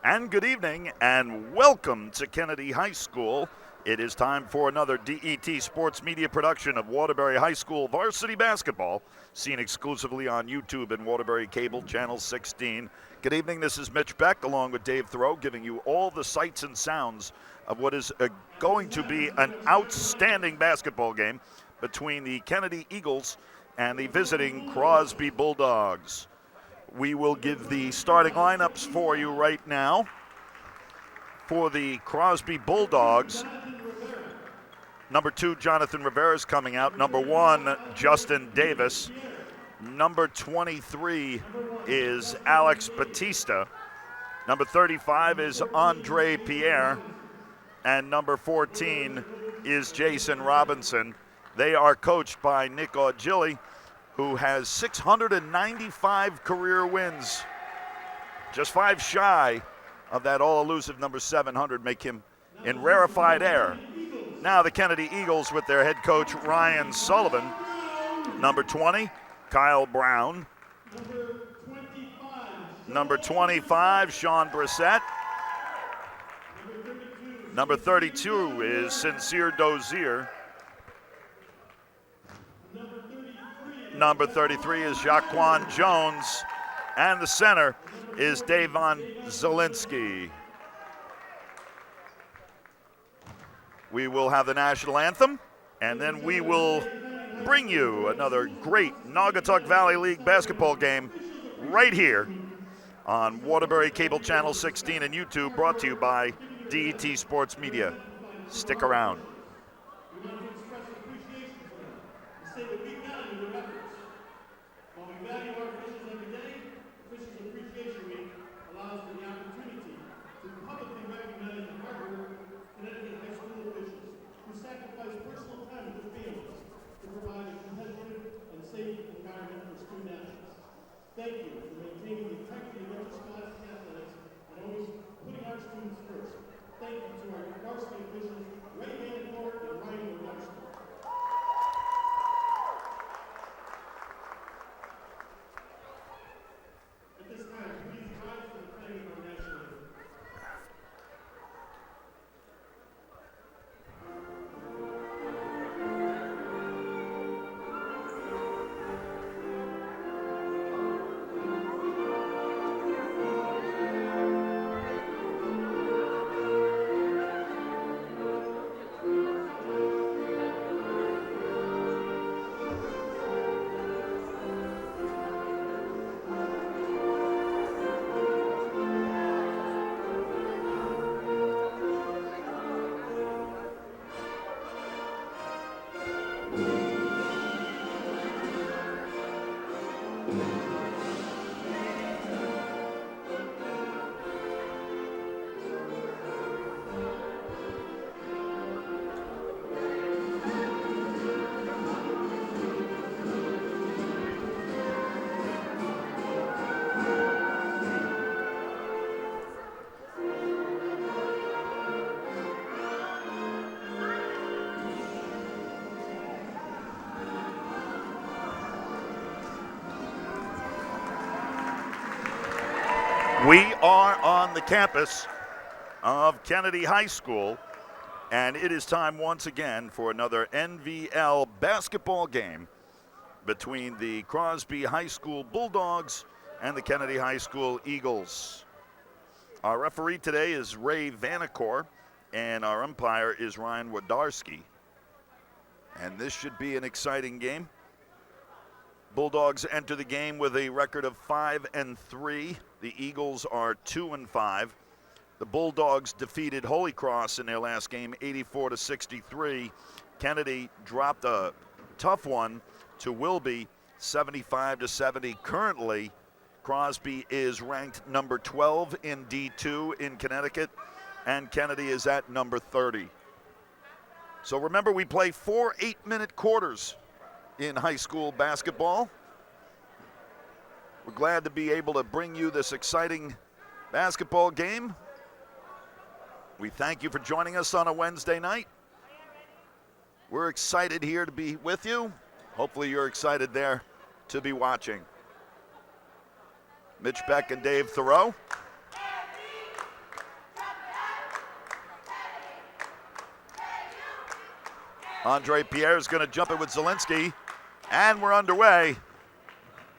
And good evening and welcome to Kennedy High School. It is time for another DET Sports Media production of Waterbury High School Varsity Basketball, seen exclusively on YouTube and Waterbury Cable Channel 16. Good evening, this is Mitch Beck along with Dave Thoreau, giving you all the sights and sounds of what is going to be an outstanding basketball game between the Kennedy Eagles and the visiting Crosby Bulldogs. We will give the starting lineups for you right now. For the Crosby Bulldogs, number 2, Jonathan Rivera is coming out. Number 1, Justin Davis. Number 23 is Alex Batista. Number 35 is Andre Pierre. And number 14 is Jason Robinson. They are coached by Nick Augilli, who has 695 career wins. Just 5 shy of that all-elusive number 700, make him in rarefied air. Now the Kennedy Eagles with their head coach Ryan Sullivan. Number 20, Kyle Brown. Number 25, Sean Brissett. Number 32 is Sincere Dozier. Number 33 is Jaquan Jones. And the center is Davon Zielinski. We will have the national anthem, and then we will bring you another great Naugatuck Valley League basketball game right here on Waterbury Cable Channel 16 and YouTube, brought to you by DET Sports Media. Stick around. Thank you for maintaining the integrity of our scholar's athletics and always putting our students first. Thank you to our varsity officials, Ray Vandercourt and Ryan Wodarski. At this time, please rise for the playing of our national anthem. We are on the campus of Kennedy High School, and it is time once again for another NVL basketball game between the Crosby High School Bulldogs and the Kennedy High School Eagles. Our referee today is Ray Vandercourt, and our umpire is Ryan Wodarski. And this should be an exciting game. Bulldogs enter the game with a record of 5-3. The Eagles are 2-5. The Bulldogs defeated Holy Cross in their last game, 84-63. Kennedy dropped a tough one to Wilby, 75-70. Currently, Crosby is ranked number 12 in D2 in Connecticut, and Kennedy is at number 30. So remember, we play 4 8-minute quarters in high school basketball. We're glad to be able to bring you this exciting basketball game. We thank you for joining us on a Wednesday night. We're excited here to be with you. Hopefully you're excited there to be watching. Mitch Beck and Dave Thoreau. Andre Pierre is going to jump it with Zielinski, and we're underway.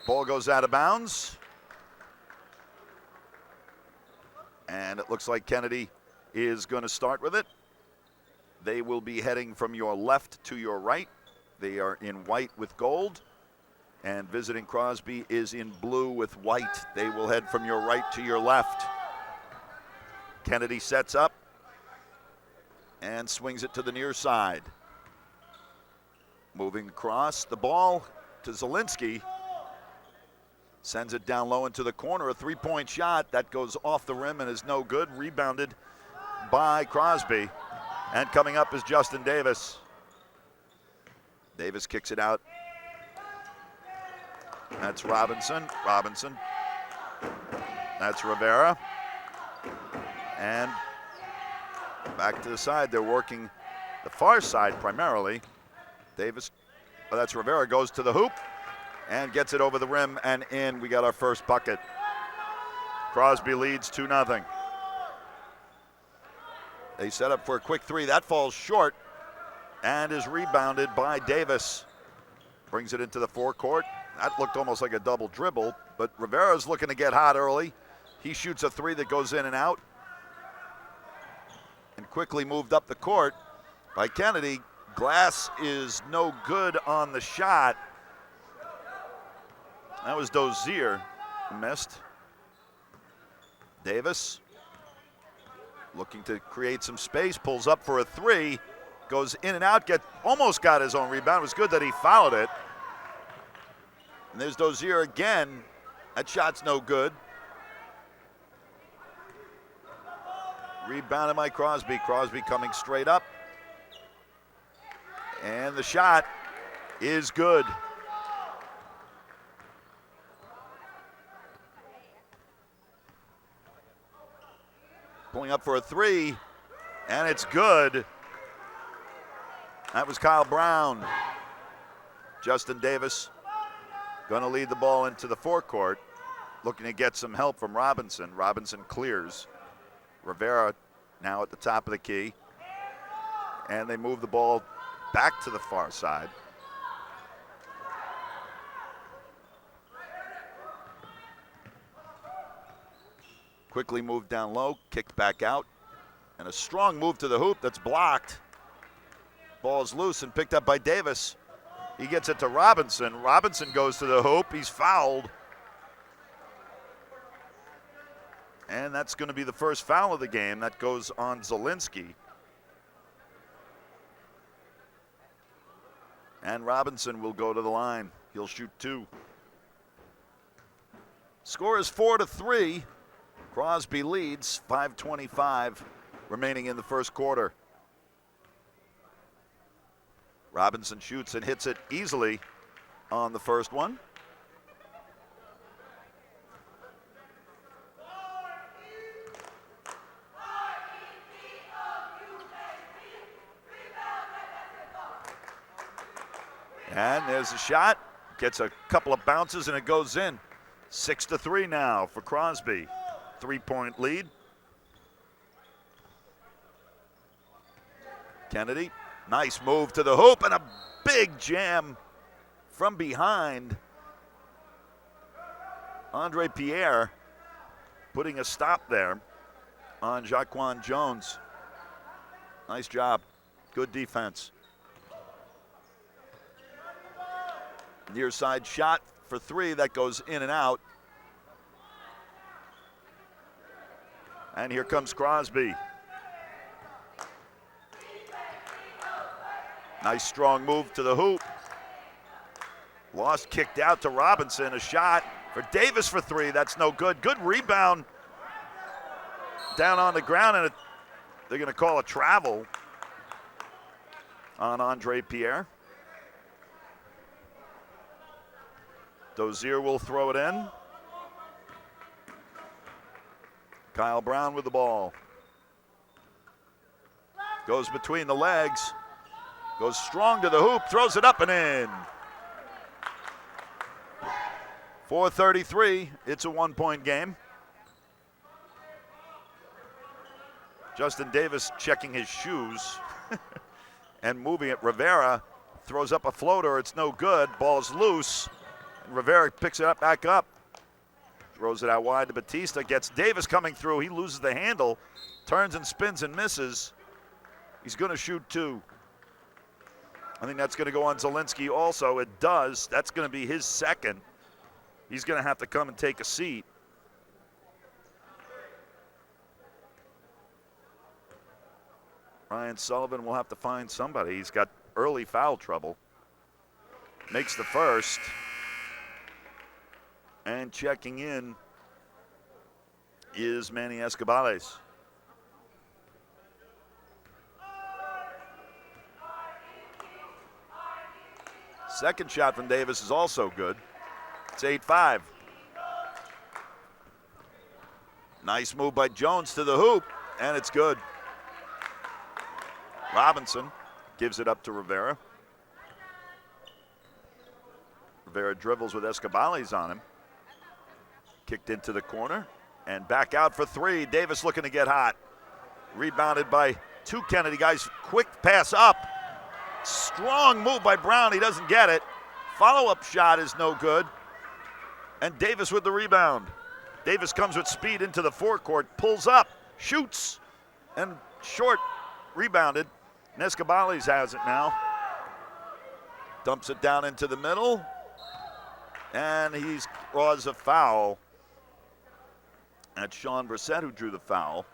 Ball goes out of bounds. And it looks like Kennedy is going to start with it. They will be heading from your left to your right. They are in white with gold. And visiting Crosby is in blue with white. They will head from your right to your left. Kennedy sets up and swings it to the near side. Moving across, the ball to Zielinski. Sends it down low into the corner. A three-point shot that goes off the rim and is no good. Rebounded by Crosby. And coming up is Justin Davis. Davis kicks it out. That's Robinson. That's Rivera. And back to the side. They're working the far side primarily. Davis, that's Rivera, goes to the hoop and gets it over the rim and in. We got our first bucket. Crosby leads 2-0. They set up for a quick three. That falls short and is rebounded by Davis. Brings it into the forecourt. That looked almost like a double dribble, but Rivera's looking to get hot early. He shoots a three that goes in and out. And quickly moved up the court by Kennedy. Glass is no good on the shot. That was Dozier who missed. Davis looking to create some space, pulls up for a three, goes in and out, almost got his own rebound. It was good that he fouled it. And there's Dozier again. That shot's no good. Rebounded by Crosby. Crosby coming straight up. And the shot is good. Pulling up for a three, and it's good. That was Kyle Brown. Justin Davis going to lead the ball into the forecourt, looking to get some help from Robinson. Robinson clears. Rivera now at the top of the key, and they move the ball back to the far side. Quickly moved down low, kicked back out, and a strong move to the hoop that's blocked. Ball's loose and picked up by Davis. He gets it to Robinson. Robinson goes to the hoop. He's fouled. And that's going to be the first foul of the game. That goes on Zielinski. And Robinson will go to the line. He'll shoot two. Score is 4-3. Crosby leads, 5:25 remaining in the first quarter. Robinson shoots and hits it easily on the first one. And there's a shot. Gets a couple of bounces and it goes in. 6-3 now for Crosby. 3-point lead. Kennedy, nice move to the hoop and a big jam from behind. Andre Pierre putting a stop there on Jaquan Jones. Nice job, good defense. Near side shot for three that goes in and out. And here comes Crosby. Nice strong move to the hoop. Lost, kicked out to Robinson. A shot for Davis for three. That's no good. Good rebound down on the ground, and they're going to call a travel on Andre Pierre. Dozier will throw it in. Kyle Brown with the ball. Goes between the legs. Goes strong to the hoop, throws it up and in. 4:33, it's a 1-point game. Justin Davis checking his shoes. and moving it. Rivera throws up a floater. It's no good. Ball's loose. And Rivera picks it up back up. Throws it out wide to Batista. Gets Davis coming through. He loses the handle. Turns and spins and misses. He's going to shoot 2. I think that's going to go on Zielinski also. It does. That's going to be his second. He's going to have to come and take a seat. Ryan Sullivan will have to find somebody. He's got early foul trouble. Makes the first. And checking in is Manny Escobales. Second shot from Davis is also good. It's 8-5. Nice move by Jones to the hoop, and it's good. Robinson gives it up to Rivera. Rivera dribbles with Escobales on him. Kicked into the corner and back out for 3. Davis looking to get hot. Rebounded by 2 Kennedy guys. Quick pass up. Strong move by Brown. He doesn't get it. Follow-up shot is no good. And Davis with the rebound. Davis comes with speed into the forecourt, pulls up, shoots, and short rebounded. And Escobales has it now. Dumps it down into the middle. And he draws a foul. That's Sean Brissett who drew the foul.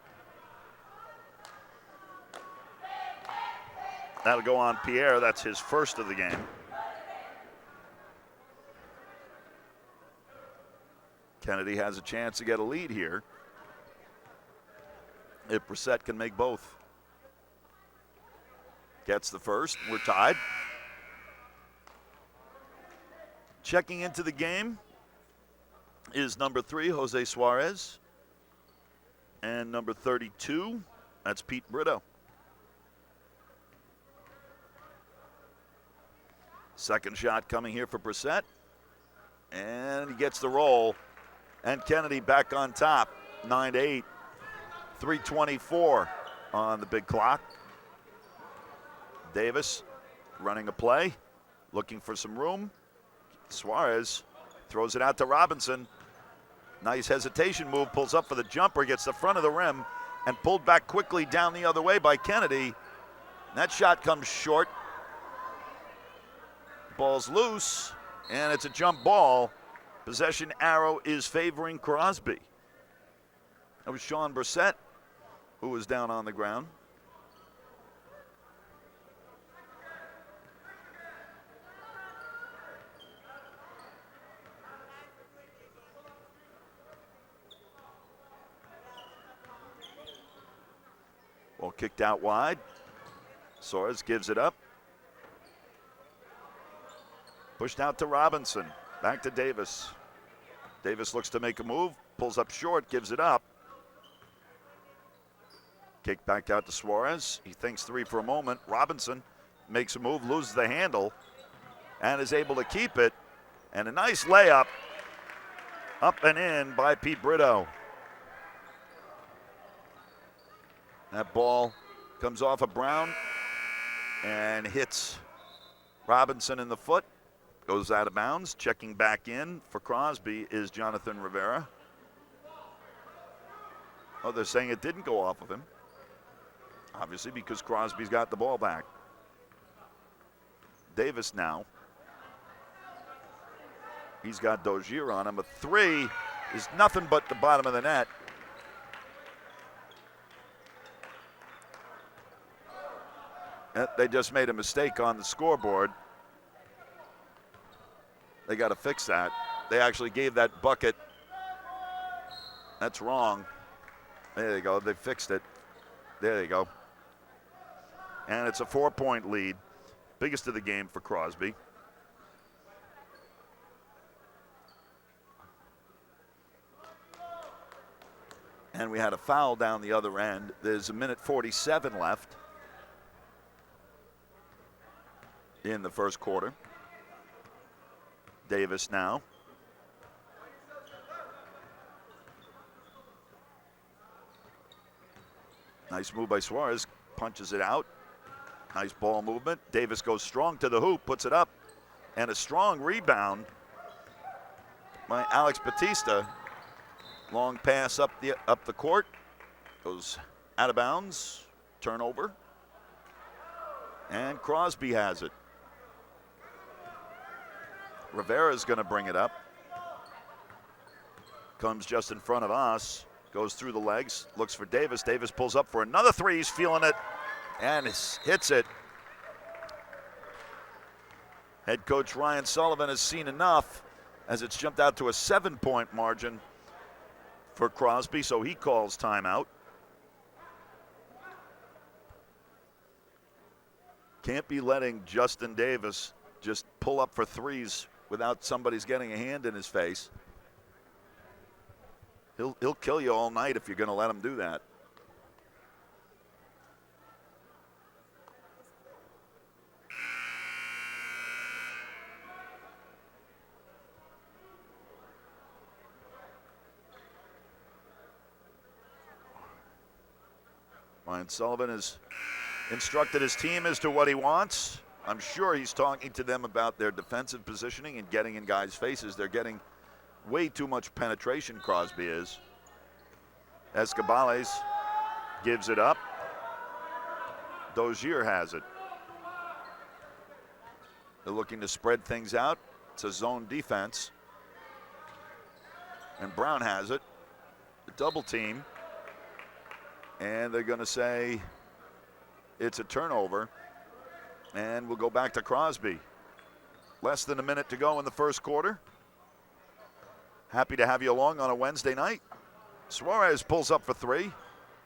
That'll go on Pierre. That's his first of the game. Kennedy has a chance to get a lead here if Brissett can make both. Gets the first. We're tied. Checking into the game is number 3, Jose Suarez. And number 32, that's Pete Brito. Second shot coming here for Brissett. And he gets the roll. And Kennedy back on top, 9-8. 3:24 on the big clock. Davis running a play, looking for some room. Suarez throws it out to Robinson. Nice hesitation move, pulls up for the jumper, gets the front of the rim, and pulled back quickly down the other way by Kennedy. That shot comes short. Ball's loose, and it's a jump ball. Possession arrow is favoring Crosby. That was Sean Brissett who was down on the ground. Ball kicked out wide. Suarez gives it up. Pushed out to Robinson. Back to Davis. Davis looks to make a move. Pulls up short, gives it up. Kick back out to Suarez. He thinks 3 for a moment. Robinson makes a move, loses the handle, and is able to keep it. And a nice layup up and in by Pete Brito. That ball comes off of Brown and hits Robinson in the foot. Goes out of bounds. Checking back in for Crosby is Jonathan Rivera. Oh, they're saying it didn't go off of him. Obviously, because Crosby's got the ball back. Davis now. He's got Dozier on him. A 3 is nothing but the bottom of the net. They just made a mistake on the scoreboard. They got to fix that. They actually gave that bucket. That's wrong. There they go. They fixed it. There they go. And it's a 4-point lead. Biggest of the game for Crosby. And we had a foul down the other end. There's 1:47 left in the first quarter. Davis now. Nice move by Suarez. Punches it out. Nice ball movement. Davis goes strong to the hoop, puts it up, and a strong rebound by Alex Batista. Long pass up the court, goes out of bounds, turnover, and Crosby has it. Rivera's going to bring it up. Comes just in front of us, goes through the legs, looks for Davis. Davis pulls up for another three. He's feeling it and hits it. Head coach Ryan Sullivan has seen enough as it's jumped out to a 7-point margin for Crosby, so he calls timeout. Can't be letting Justin Davis just pull up for threes without somebody's getting a hand in his face. He'll kill you all night if you're going to let him do that. Ryan Sullivan has instructed his team as to what he wants. I'm sure he's talking to them about their defensive positioning and getting in guys' faces. They're getting way too much penetration, Crosby is. Escobales gives it up. Dozier has it. They're looking to spread things out. It's a zone defense. And Brown has it. The double team. And they're going to say it's a turnover. And we'll go back to Crosby. Less than a minute to go in the first quarter. Happy to have you along on a Wednesday night. Suarez pulls up for three.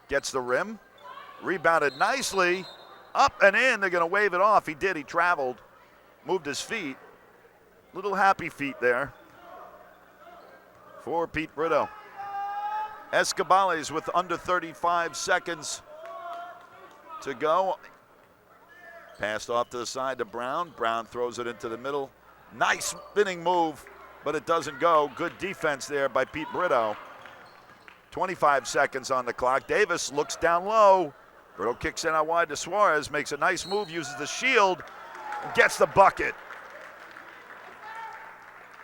Gets the rim. Rebounded nicely. Up and in. They're going to wave it off. He did. He traveled. Moved his feet. Little happy feet there for Pete Brito. Escobales with under 35 seconds to go. Passed off to the side to Brown. Brown throws it into the middle. Nice spinning move, but it doesn't go. Good defense there by Pete Brito. 25 seconds on the clock. Davis looks down low. Brito kicks in out wide to Suarez, makes a nice move, uses the shield, and gets the bucket.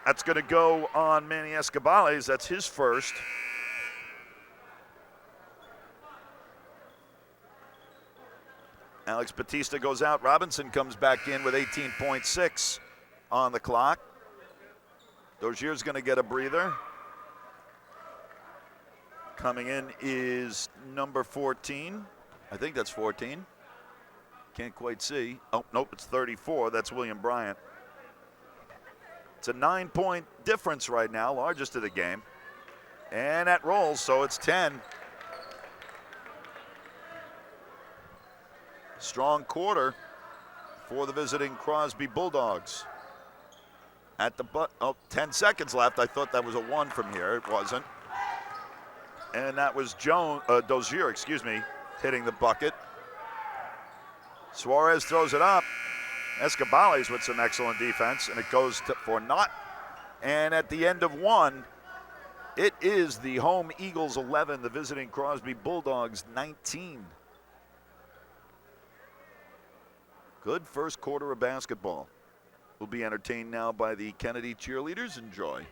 That's going to go on Manny Escobales. That's his first. Alex Batista goes out. Robinson comes back in with 18.6 on the clock. Dozier's going to get a breather. Coming in is number 14. I think that's 14. Can't quite see. Oh, nope, it's 34. That's William Bryant. It's a 9-point difference right now, largest of the game. And that rolls, so it's 10. Strong quarter for the visiting Crosby Bulldogs. At the 10 seconds left. I thought that was a 1 from here. It wasn't. And that was Dozier, hitting the bucket. Suarez throws it up. Escobales with some excellent defense, and it goes for naught. And at the end of 1, it is the home Eagles 11, the visiting Crosby Bulldogs 19. Good first quarter of basketball. We'll be entertained now by the Kennedy cheerleaders. Enjoy.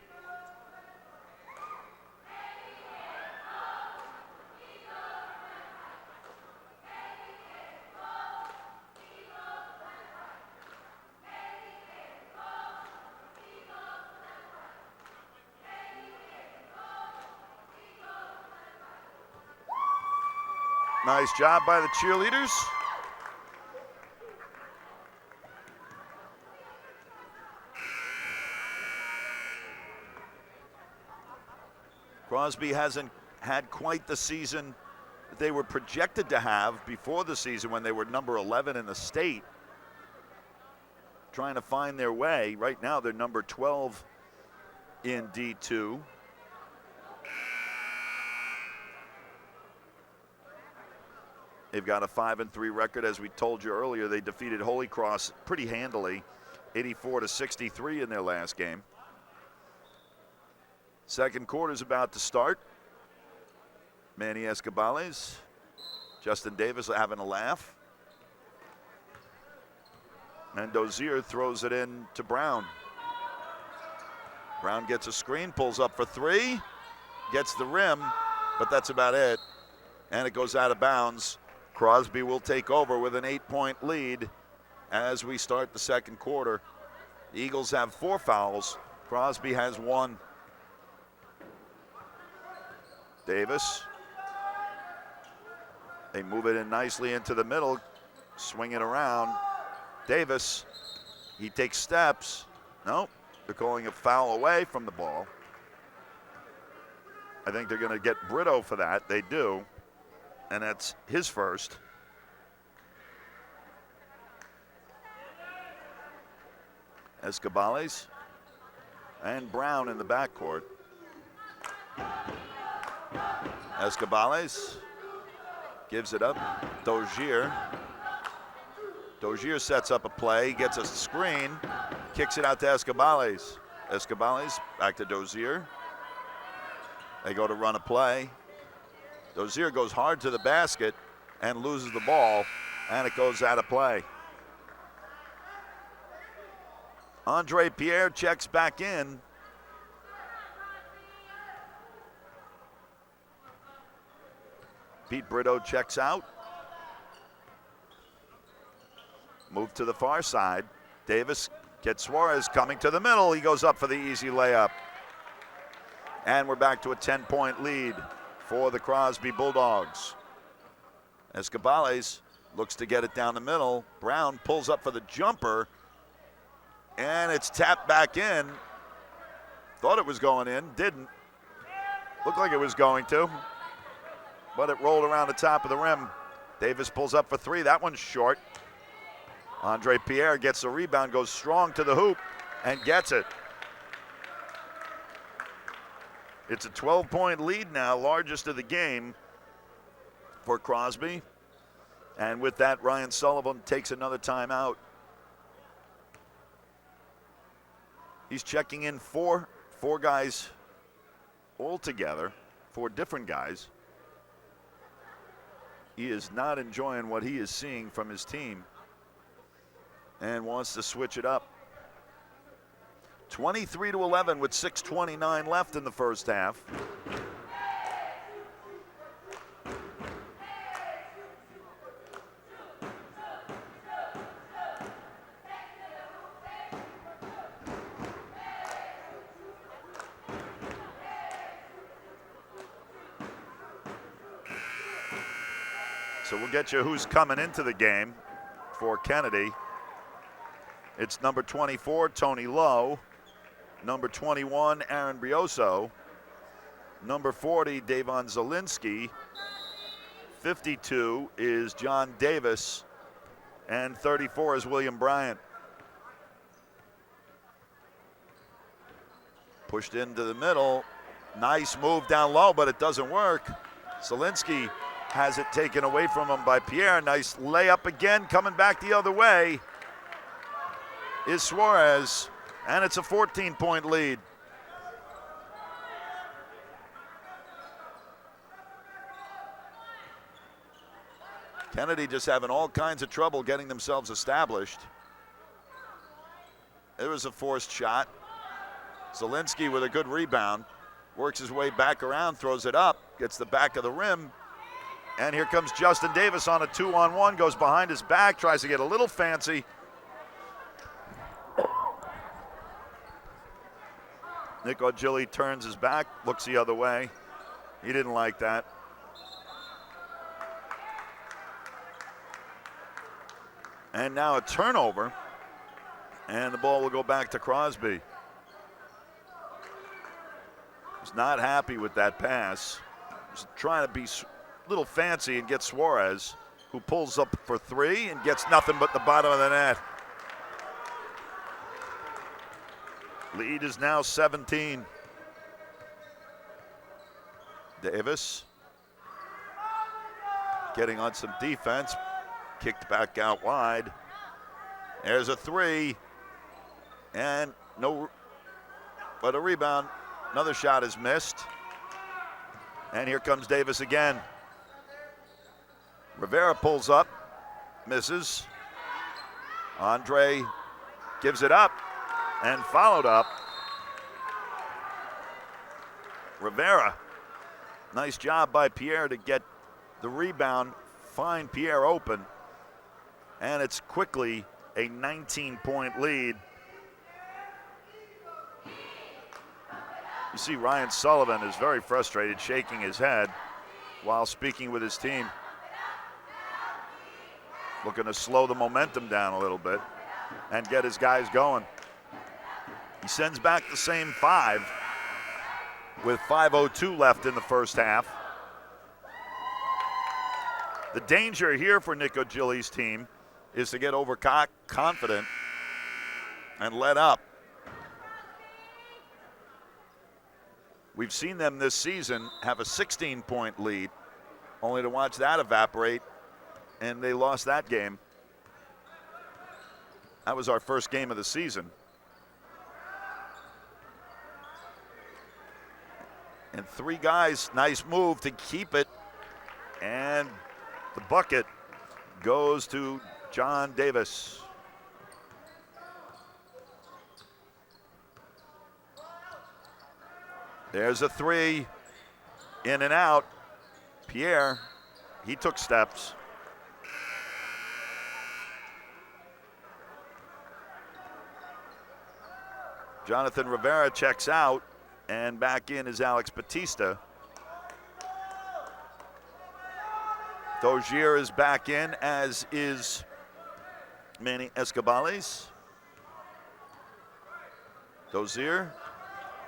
Nice job by the cheerleaders. Crosby hasn't had quite the season that they were projected to have before the season when they were number 11 in the state. Trying to find their way. Right now they're number 12 in D2. They've got a 5-3 record. As we told you earlier, they defeated Holy Cross pretty handily, 84-63 in their last game. Second quarter's about to start. Manny Escobales, Justin Davis having a laugh. And Dozier throws it in to Brown. Brown gets a screen, pulls up for three, gets the rim, but that's about it. And it goes out of bounds. Crosby will take over with an 8-point lead as we start the second quarter. The Eagles have 4 fouls. Crosby has 1. Davis. They move it in nicely into the middle, swing it around. Davis, he takes steps. No, they're calling a foul away from the ball. I think they're going to get Brito for that. They do. And that's his first. Escobales and Brown in the backcourt. Escobales gives it up. Dozier. Dozier sets up a play, gets a screen, kicks it out to Escobales. Escobales back to Dozier. They go to run a play. Dozier goes hard to the basket and loses the ball, and it goes out of play. Andre Pierre checks back in. Pete Brito checks out. Move to the far side. Davis gets Suarez coming to the middle. He goes up for the easy layup. And we're back to a 10-point lead for the Crosby Bulldogs. Escobales looks to get it down the middle. Brown pulls up for the jumper. And it's tapped back in. Thought it was going in, didn't. Looked like it was going to. But it rolled around the top of the rim. Davis pulls up for three. That one's short. Andre Pierre gets the rebound, goes strong to the hoop, and gets it. It's a 12-point lead now, largest of the game for Crosby. And with that, Ryan Sullivan takes another timeout. He's checking in four guys altogether, 4 different guys. He is not enjoying what he is seeing from his team and wants to switch it up. 23-11 with 6:29 left in the first half. So we'll get you who's coming into the game for Kennedy. It's number 24, Tony Lowe. Number 21, Aaron Brioso. Number 40, Davon Zielinski. 52 is John Davis. And 34 is William Bryant. Pushed into the middle. Nice move down low, but it doesn't work. Zielinski has it taken away from him by Pierre. Nice layup again, coming back the other way is Suarez, and it's a 14-point lead. Kennedy just having all kinds of trouble getting themselves established. It was a forced shot. Zielinski with a good rebound, works his way back around, throws it up, gets the back of the rim, and here comes Justin Davis on a 2-on-1, goes behind his back, tries to get a little fancy. Nick Ogilvy turns his back, looks the other way. He didn't like that. And now a turnover, and the ball will go back to Crosby. Was not happy with that pass. Was trying to be a little fancy and get Suarez, who pulls up for three and gets nothing but the bottom of the net. Lead is now 17. Davis getting on some defense, kicked back out wide. There's a three, and no, but a rebound. Another shot is missed. And here comes Davis again. Rivera pulls up, misses. Andre gives it up and followed up. Rivera, nice job by Pierre to get the rebound, find Pierre open, and it's quickly a 19-point lead. You see Ryan Sullivan is very frustrated, shaking his head while speaking with his team. Looking to slow the momentum down a little bit and get his guys going. He sends back the same five with 5:02 left in the first half. The danger here for Nico Gilli's team is to get overconfident and let up. We've seen them this season have a 16-point lead, only to watch that evaporate, and they lost that game. That was our first game of the season. And three guys, nice move to keep it, and the bucket goes to John Davis. There's a three, in and out. Pierre, he took steps. Jonathan Rivera checks out, and back in is Alex Batista. Dozier is back in, as is Manny Escobales. Dozier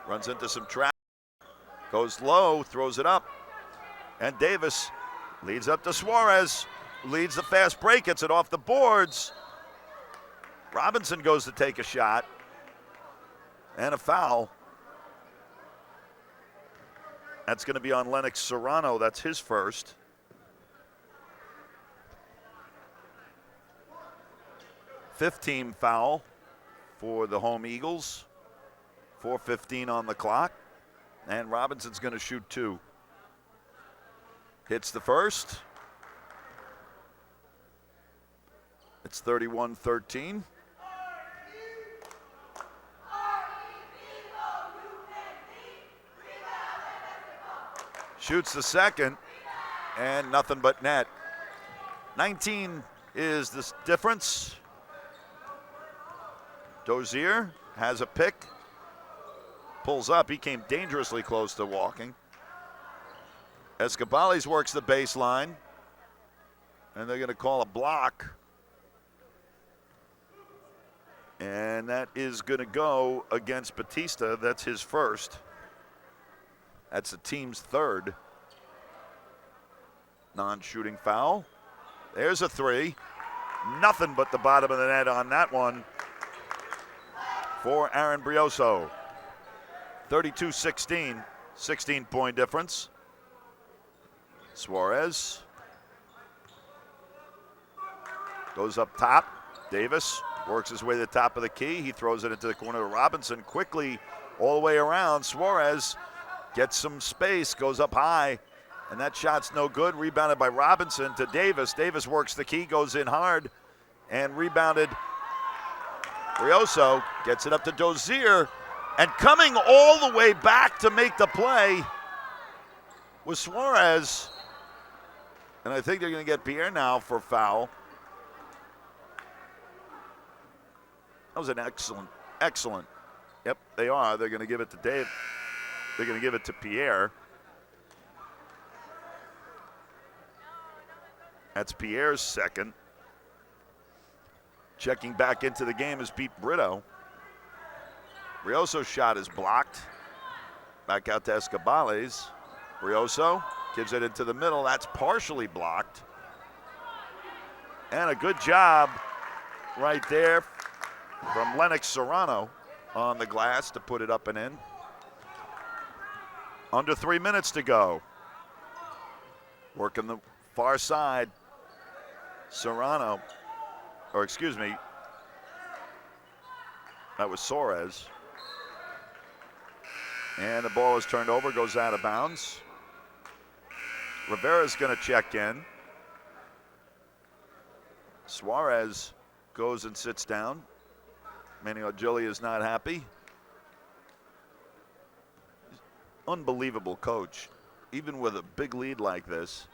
runs into some traffic, goes low, throws it up, and Davis leads up to Suarez, leads the fast break, gets it off the boards. Robinson goes to take a shot, and a foul. That's going to be on Lennox Serrano. That's his first. Fifth team foul for the home Eagles. 4:15 on the clock. And Robinson's going to shoot two. Hits the first. It's 31-13. Shoots the second, and nothing but net. 19 is the difference. Dozier has a pick, pulls up. He came dangerously close to walking. Escobales works the baseline, and they're going to call a block. And that is going to go against Batista. That's his first. That's the team's third non-shooting foul. There's a three. Nothing but the bottom of the net on that one for Aaron Brioso. 32-16, 16-point difference. Suarez goes up top. Davis works his way to the top of the key. He throws it into the corner of Robinson quickly all the way around. Suarez gets some space, goes up high, and that shot's no good. Rebounded by Robinson to Davis. Davis works the key, goes in hard, and rebounded. Brioso gets it up to Dozier, and coming all the way back to make the play was Suarez. And I think they're going to get Pierre now for foul. That was an excellent. Yep, they are. They're going to give it to Dave. They're going to give it to Pierre. That's Pierre's second. Checking back into the game is Pete Brito. Brioso's shot is blocked. Back out to Escobales. Brioso gives it into the middle. That's partially blocked. And a good job right there from Lennox Serrano on the glass to put it up and in. Under 3 minutes to go. Working the far side. Serrano, or excuse me, that was Suarez. And the ball is turned over, goes out of bounds. Rivera's going to check in. Suarez goes and sits down. Manny Ogilvy is not happy. Unbelievable coach, even with a big lead like this,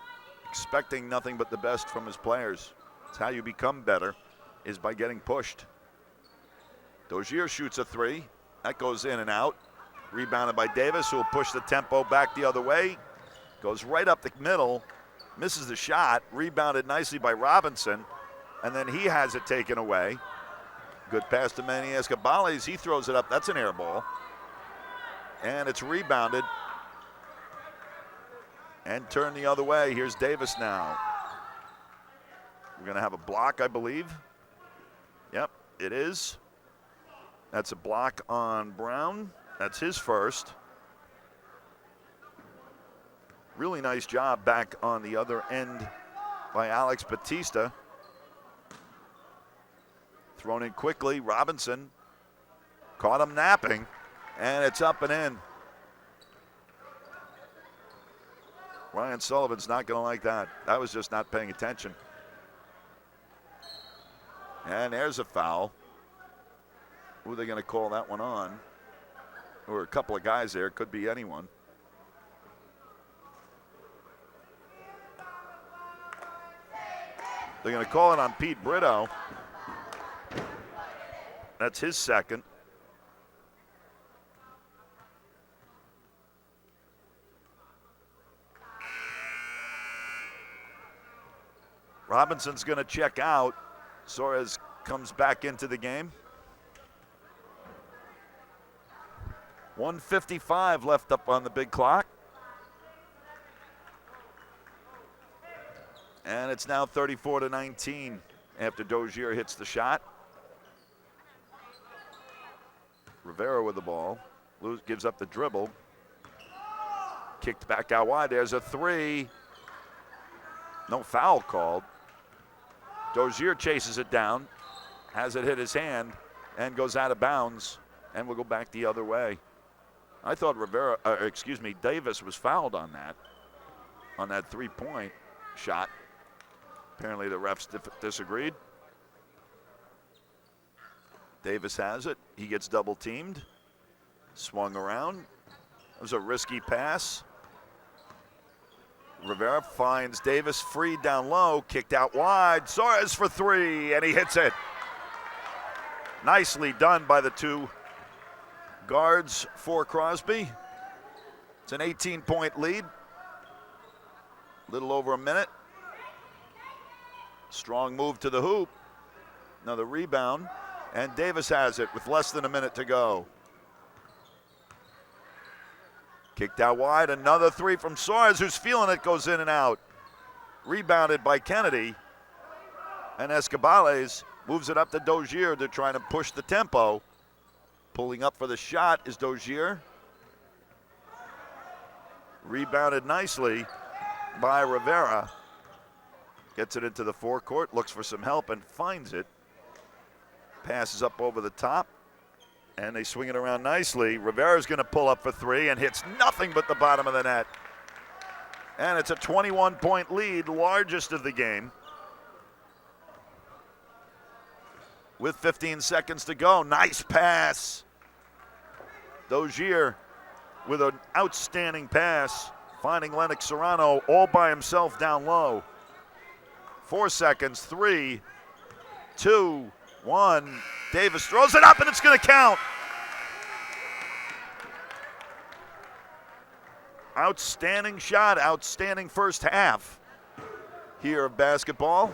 expecting nothing but the best from his players. It's how you become better, is by getting pushed. Dozier shoots a three. That goes in and out. Rebounded by Davis, who will push the tempo back the other way. Goes right up the middle, misses the shot. Rebounded nicely by Robinson, and then he has it taken away. Good pass to Manny Escabales. He throws it up. That's an air ball. And it's rebounded and turned the other way. Here's Davis now. We're going to have a block, I believe. Yep, it is. That's a block on Brown. That's his first. Really nice job back on the other end by Alex Batista. Thrown in quickly. Robinson caught him napping, and it's up and in. Ryan Sullivan's not going to like that. That was just not paying attention. And there's a foul. Who are they going to call that one on? There were a couple of guys there. Could be anyone. They're going to call it on Pete Brito. That's his second. Robinson's going to check out. Suarez comes back into the game. 1:55 left up on the big clock. And it's now 34-19 after Dozier hits the shot. Rivera with the ball. Gives up the dribble. Kicked back out wide. There's a three. No foul called. Dozier chases it down. Has it hit his hand and goes out of bounds and will go back the other way. I thought Davis was fouled on that three-point shot. Apparently the refs disagreed. Davis has it. He gets double teamed. Swung around. It was a risky pass. Rivera finds Davis free down low. Kicked out wide. Suarez for three, and he hits it. Nicely done by the two guards for Crosby. It's an 18-point lead. A little over a minute. Strong move to the hoop. Another rebound. And Davis has it with less than a minute to go. Kicked out wide. Another three from Suarez, who's feeling it, goes in and out. Rebounded by Kennedy. And Escabales moves it up to Dozier. They're trying to push the tempo. Pulling up for the shot is Dozier. Rebounded nicely by Rivera. Gets it into the forecourt, looks for some help and finds it. Passes up over the top, and they swing it around nicely. Rivera's going to pull up for three and hits nothing but the bottom of the net. And it's a 21-point lead, largest of the game. With 15 seconds to go, nice pass. Dozier with an outstanding pass, finding Lennox Serrano all by himself down low. 4 seconds, 3, 2, 1. Davis throws it up, and it's going to count. Outstanding shot, outstanding first half here of basketball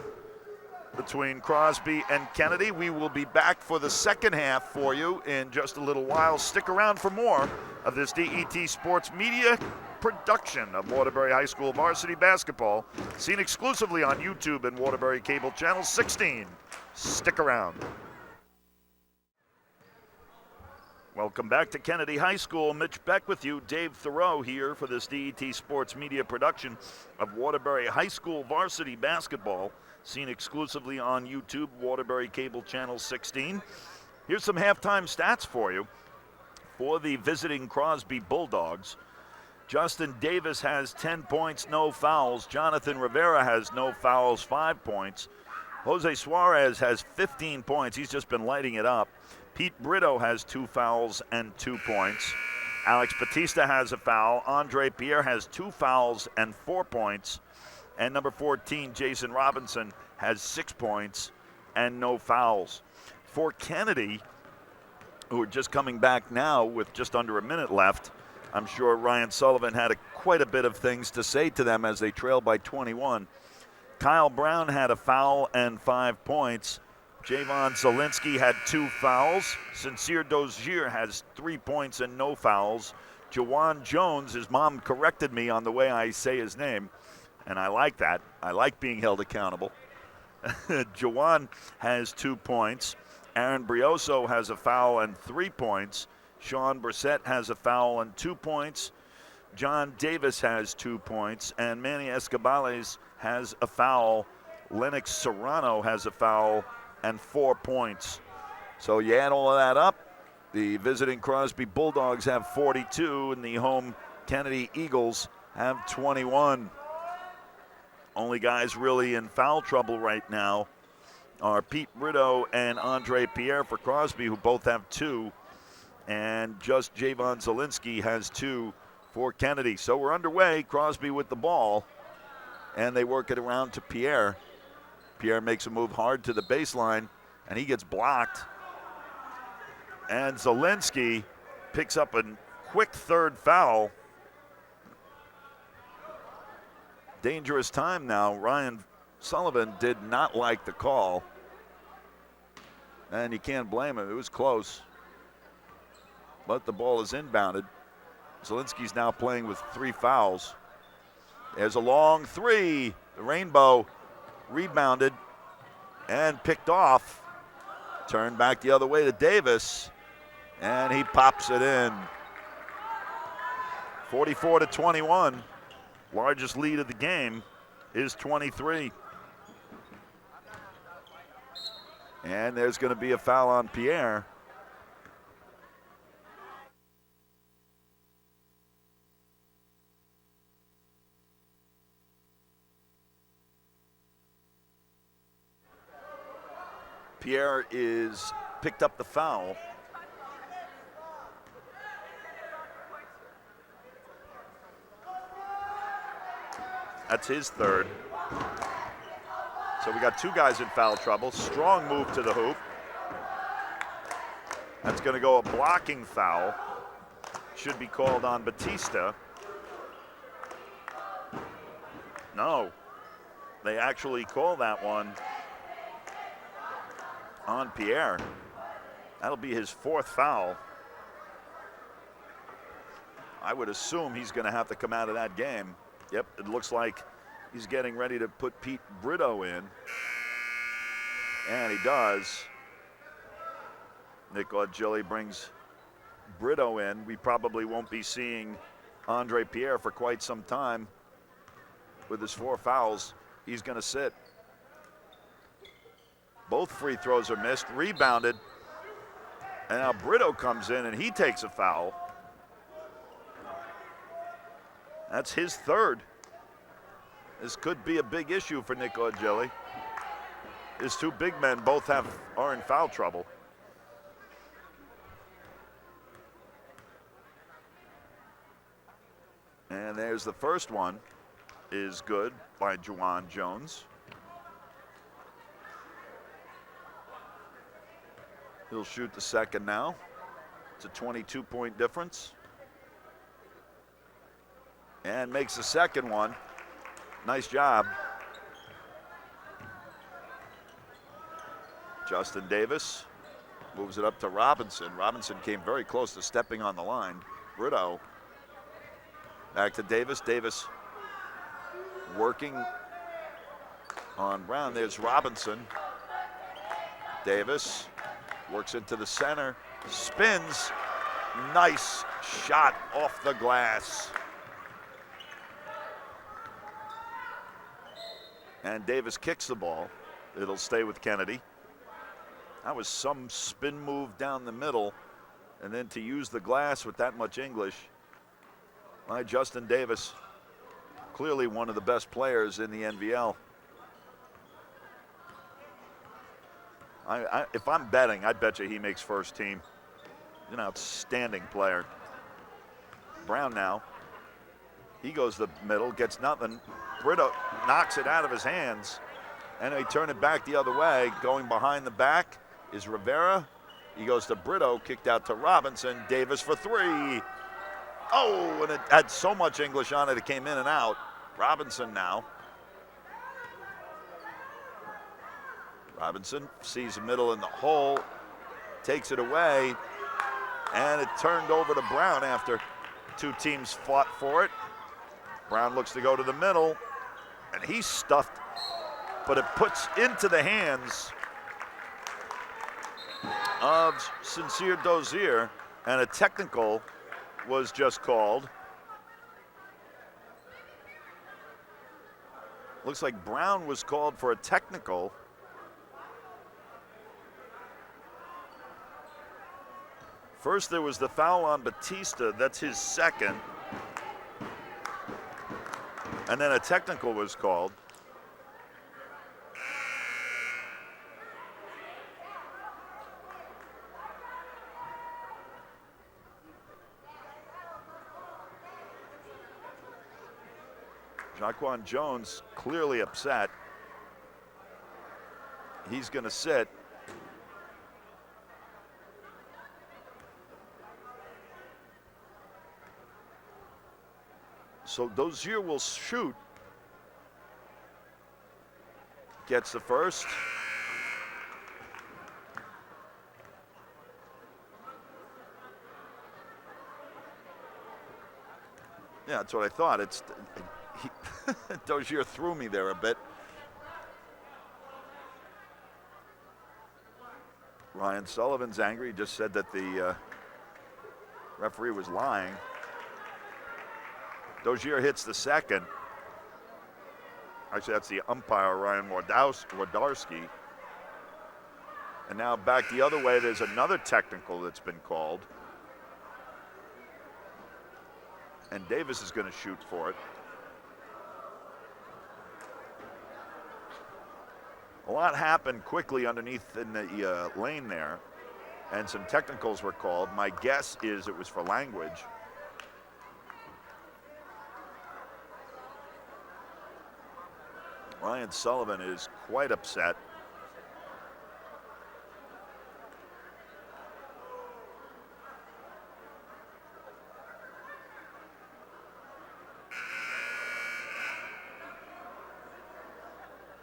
between Crosby and Kennedy. We will be back for the second half for you in just a little while. Stick around for more of this DET Sports Media production of Waterbury High School varsity basketball, seen exclusively on YouTube and Waterbury Cable Channel 16. Stick around. Welcome back to Kennedy High School. Mitch Beck with you. Dave Thoreau here for this DET Sports Media production of Waterbury High School varsity basketball, seen exclusively on YouTube, Waterbury Cable Channel 16. Here's some halftime stats for you. For the visiting Crosby Bulldogs, Justin Davis has 10 points, no fouls. Jonathan Rivera has no fouls, 5 points. Jose Suarez has 15 points. He's just been lighting it up. Pete Brito has 2 fouls and 2 points. Alex Batista has a foul. Andre Pierre has 2 fouls and 4 points. And number 14, Jason Robinson, has 6 points and no fouls. For Kennedy, who are just coming back now with just under a minute left, I'm sure Ryan Sullivan had quite a bit of things to say to them as they trail by 21. Kyle Brown had a foul and 5 points. Javon Zielinski had 2 fouls. Sincere Dozier has 3 points and no fouls. Jawan Jones, his mom corrected me on the way I say his name, and I like that. I like being held accountable. Jawan has 2 points. Aaron Brioso has a foul and 3 points. Sean Brissett has a foul and 2 points. John Davis has 2 points. And Manny Escobales has a foul. Lennox Serrano has a foul and 4 points. So you add all of that up, the visiting Crosby Bulldogs have 42, and the home Kennedy Eagles have 21. Only guys really in foul trouble right now are Pete Brito and Andre Pierre for Crosby, who both have 2, and just Javon Zielinski has 2 for Kennedy. So we're underway. Crosby with the ball, and they work it around to Pierre. Pierre makes a move hard to the baseline, and he gets blocked. And Zielinski picks up a quick 3rd foul. Dangerous time now. Ryan Sullivan did not like the call, and you can't blame him. It was close, but the ball is inbounded. Zielinski's now playing with 3 fouls. There's a long 3. The Rainbow rebounded and picked off. Turned back the other way to Davis, and he pops it in. 44-21. Largest lead of the game is 23. And there's going to be a foul on Pierre. Pierre is picked up the foul. That's his 3rd. So we got 2 guys in foul trouble. Strong move to the hoop. That's going to go a blocking foul. Should be called on Batista. No. They actually call that one on Pierre. That'll be his 4th foul. I would assume he's going to have to come out of that game. Yep, it looks like he's getting ready to put Pete Brito in. And he does. Nick Augilli brings Brito in. We probably won't be seeing Andre Pierre for quite some time. With his 4 fouls, he's going to sit. Both free throws are missed, rebounded. And now Brito comes in and he takes a foul. That's his 3rd. This could be a big issue for Nick Augilli. His 2 big men both are in foul trouble. And there's the first one, is good by Jawan Jones. He'll shoot the second now. It's a 22-point difference. And makes the second one. Nice job. Justin Davis moves it up to Robinson. Robinson came very close to stepping on the line. Brito back to Davis. Davis working on Brown. There's Robinson. Davis works into the center, spins. Nice shot off the glass. And Davis kicks the ball. It'll stay with Kennedy. That was some spin move down the middle. And then to use the glass with that much English by Justin Davis. Clearly one of the best players in the NVL. If I'm betting, I bet you he makes first team. He's an outstanding player. Brown now. He goes the middle, gets nothing. Brito knocks it out of his hands, and they turn it back the other way. Going behind the back is Rivera. He goes to Brito, kicked out to Robinson. Davis for three. Oh, and it had so much English on it, it came in and out. Robinson now. Robinson sees the middle in the hole, takes it away, and it turned over to Brown after two teams fought for it. Brown looks to go to the middle, and he's stuffed, but it puts into the hands of Sincere Dozier, and a technical was just called. Looks like Brown was called for a technical. First, there was the foul on Batista. That's his second. And then a technical was called. Jaquan Jones clearly upset. He's going to sit. So Dozier will shoot. Gets the first. Yeah, that's what I thought. Dozier threw me there a bit. Ryan Sullivan's angry. He just said that the referee was lying. Dozier hits the second. Actually, that's the umpire, Ryan Wodarski. And now back the other way, there's another technical that's been called. And Davis is going to shoot for it. A lot happened quickly underneath in the lane there, and some technicals were called. My guess is it was for language. Ryan Sullivan is quite upset.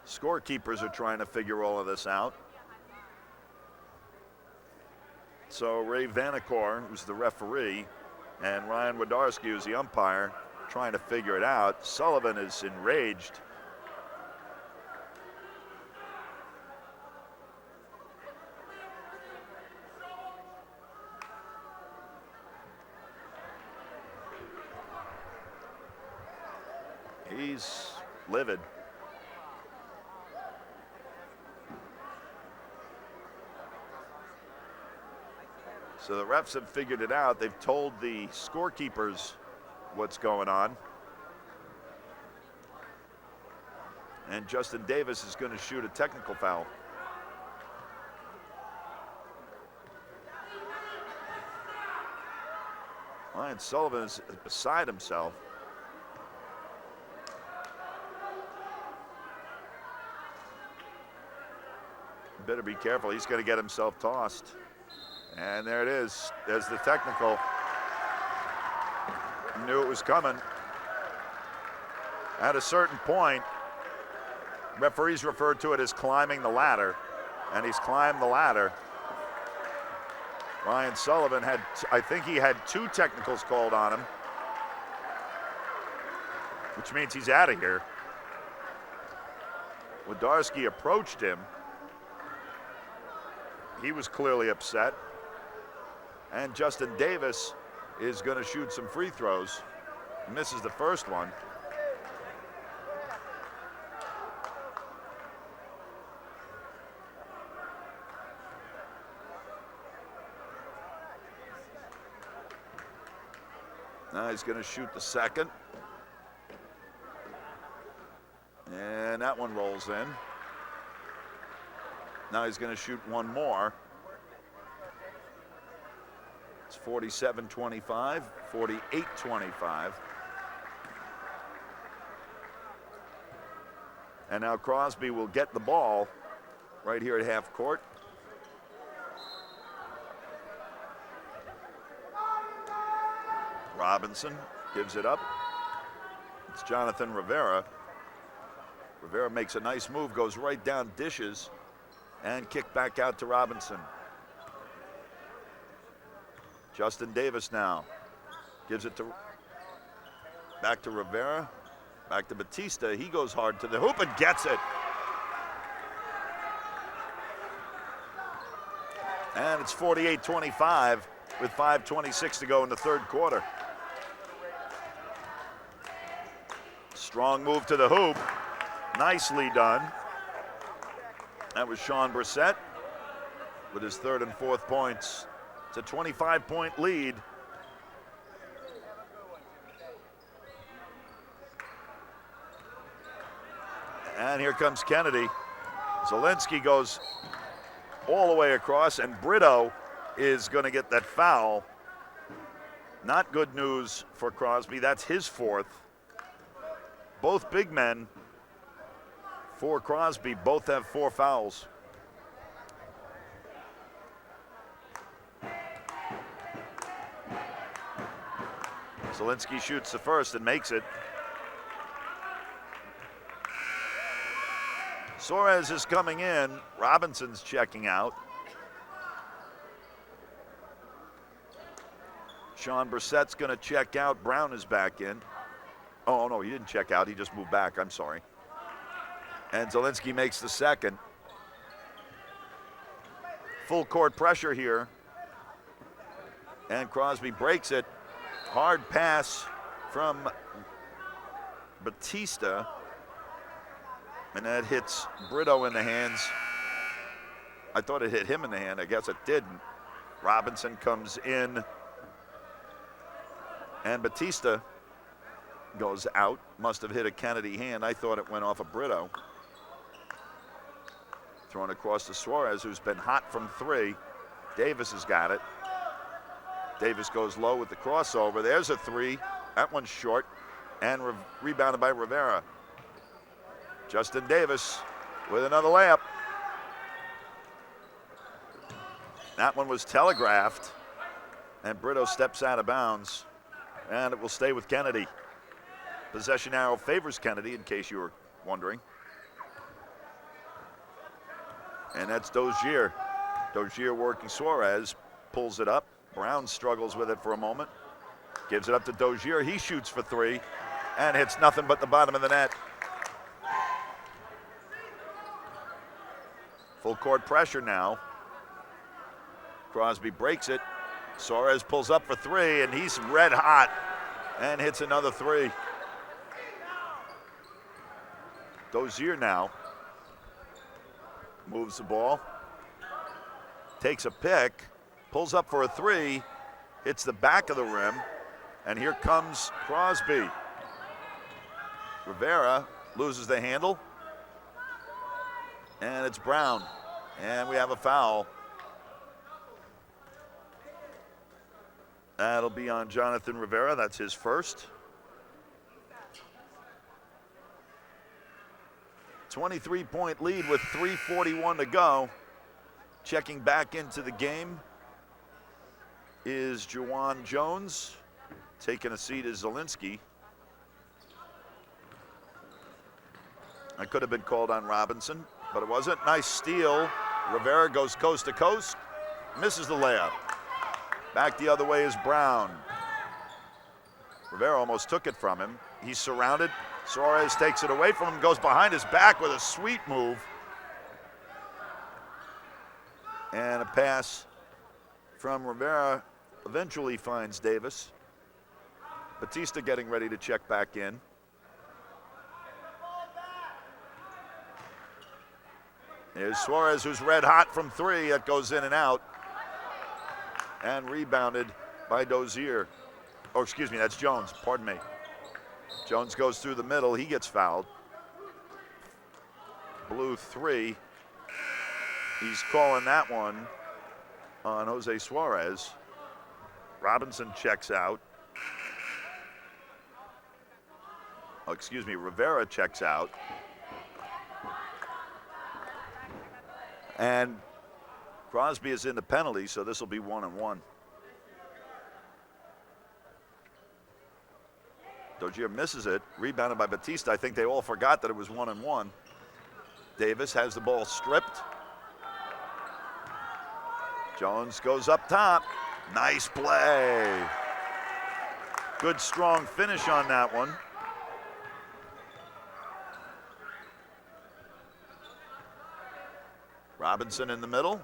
Scorekeepers are trying to figure all of this out. So Ray Vanacore, who's the referee, and Ryan Wodarski, who's the umpire, trying to figure it out. Sullivan is enraged. He's livid. So the refs have figured it out. They've told the scorekeepers what's going on. And Justin Davis is going to shoot a technical foul. Ryan Sullivan is beside himself. Better be careful. He's going to get himself tossed. And there it is. There's the technical. Knew it was coming. At a certain point, referees referred to it as climbing the ladder, and he's climbed the ladder. Ryan Sullivan had, I think he had 2 technicals called on him, which means he's out of here. Wodarski approached him. He was clearly upset. And Justin Davis is going to shoot some free throws. Misses the first one. Now he's going to shoot the second. And that one rolls in. Now he's going to shoot one more. It's 47-25, 48-25. And now Crosby will get the ball right here at half court. Robinson gives it up. It's Jonathan Rivera. Rivera makes a nice move, goes right down, dishes, and kick back out to Robinson. Justin Davis now gives it back to Rivera, back to Batista. He goes hard to the hoop and gets it. And it's 48-25 with 5:26 to go in the third quarter. Strong move to the hoop. Nicely done. That was Sean Brissett with his third and fourth points. It's a 25-point lead. And here comes Kennedy. Zielinski goes all the way across, and Brito is going to get that foul. Not good news for Crosby. That's his fourth. Both big men for Crosby both have 4 fouls. Zielinski shoots the first and makes it. Suarez is coming in. Robinson's checking out. Sean Brissett's going to check out. Brown is back in. Oh, no, he didn't check out. He just moved back. I'm sorry. And Zielinski makes the second. Full court pressure here. And Crosby breaks it. Hard pass from Batista. And that hits Brito in the hands. I thought it hit him in the hand. I guess it didn't. Robinson comes in. And Batista goes out. Must have hit a Kennedy hand. I thought it went off of Brito. Thrown across to Suarez, who's been hot from 3. Davis has got it. Davis goes low with the crossover. There's a 3. That one's short. And rebounded by Rivera. Justin Davis with another layup. That one was telegraphed. And Brito steps out of bounds. And it will stay with Kennedy. Possession arrow favors Kennedy, in case you were wondering. And that's Dozier. Dozier working Suarez. Pulls it up. Brown struggles with it for a moment. Gives it up to Dozier. He shoots for 3. And hits nothing but the bottom of the net. Full court pressure now. Crosby breaks it. Suarez pulls up for 3, and he's red hot and hits another 3. Dozier now moves the ball, takes a pick, pulls up for a 3, hits the back of the rim, and here comes Crosby. Rivera loses the handle, and it's Brown, and we have a foul. That'll be on Jonathan Rivera. That's his first. 23-point lead with 3:41 to go. Checking back into the game is Juwan Jones. Taking a seat is Zielinski. I could have been called on Robinson, but it wasn't. Nice steal. Rivera goes coast to coast. Misses the layup. Back the other way is Brown. Rivera almost took it from him. He's surrounded. Suarez takes it away from him, goes behind his back with a sweet move. And a pass from Rivera eventually finds Davis. Batista getting ready to check back in. There's Suarez, who's red hot from 3. That goes in and out. And rebounded by Dozier. Oh, excuse me, that's Jones, pardon me. Jones goes through the middle, he gets fouled. Blue 3. He's calling that one on Jose Suarez. Robinson checks out. Oh, excuse me, Rivera checks out. And Crosby is in the penalty, so this will be 1-1. Dozier misses it, rebounded by Batista. I think they all forgot that it was 1-1. Davis has the ball stripped. Jones goes up top. Nice play. Good strong finish on that one. Robinson in the middle.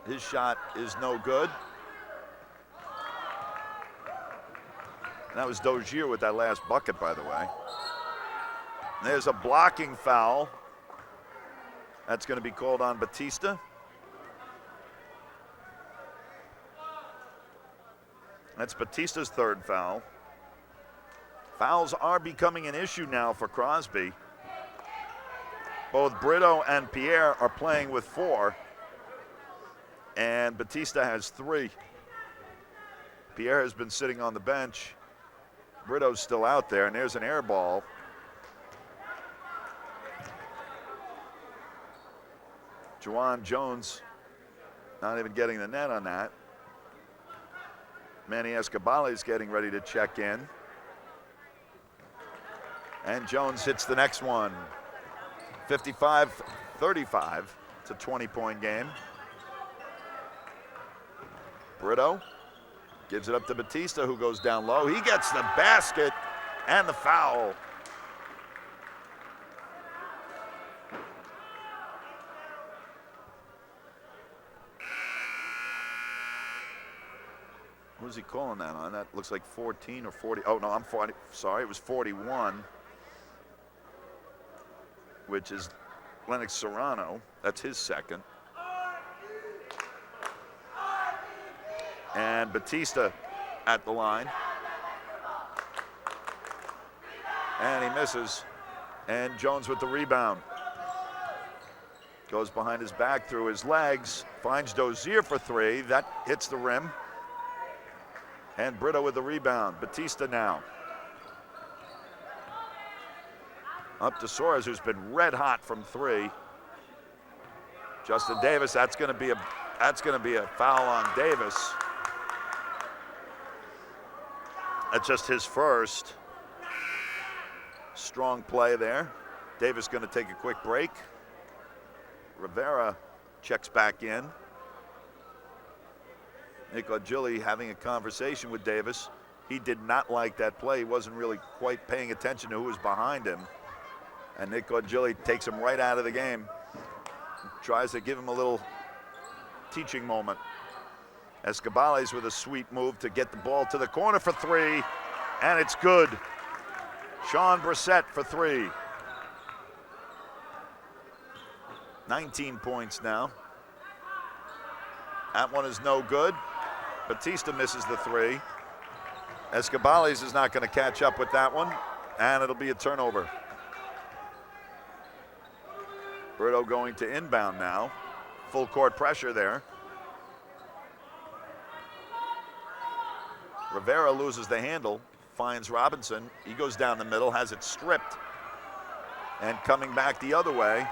His shot is no good. And that was Dozier with that last bucket, by the way. And there's a blocking foul. That's going to be called on Batista. That's Batista's third foul. Fouls are becoming an issue now for Crosby. Both Brito and Pierre are playing with 4. And Batista has 3. Pierre has been sitting on the bench. Brito's still out there, and there's an air ball. Juwan Jones not even getting the net on that. Manny Escobar is getting ready to check in. And Jones hits the next one. 55-35. It's a 20-point game. Brito gives it up to Batista, who goes down low. He gets the basket and the foul. Who's he calling that on? That looks like 14 or 40. Oh, no, I'm 40. Sorry, it was 41, which is Lennox Serrano. That's his second. And Batista at the line. And he misses. And Jones with the rebound. Goes behind his back through his legs. Finds Dozier for 3. That hits the rim. And Brito with the rebound. Batista now. Up to Suarez, who's been red hot from 3. Justin Davis, that's going to be a foul on Davis. That's just his first. Strong play there. Davis going to take a quick break. Rivera checks back in. Nick Ogilvy having a conversation with Davis. He did not like that play. He wasn't really quite paying attention to who was behind him. And Nick Ogilvy takes him right out of the game. Tries to give him a little teaching moment. Escobales with a sweet move to get the ball to the corner for 3, and it's good. Sean Brissett for 3. 19 points now. That one is no good. Batista misses the 3. Escobales is not going to catch up with that one, and it'll be a turnover. Brito going to inbound now. Full court pressure there. Rivera loses the handle, finds Robinson. He goes down the middle, has it stripped. And coming back the other way.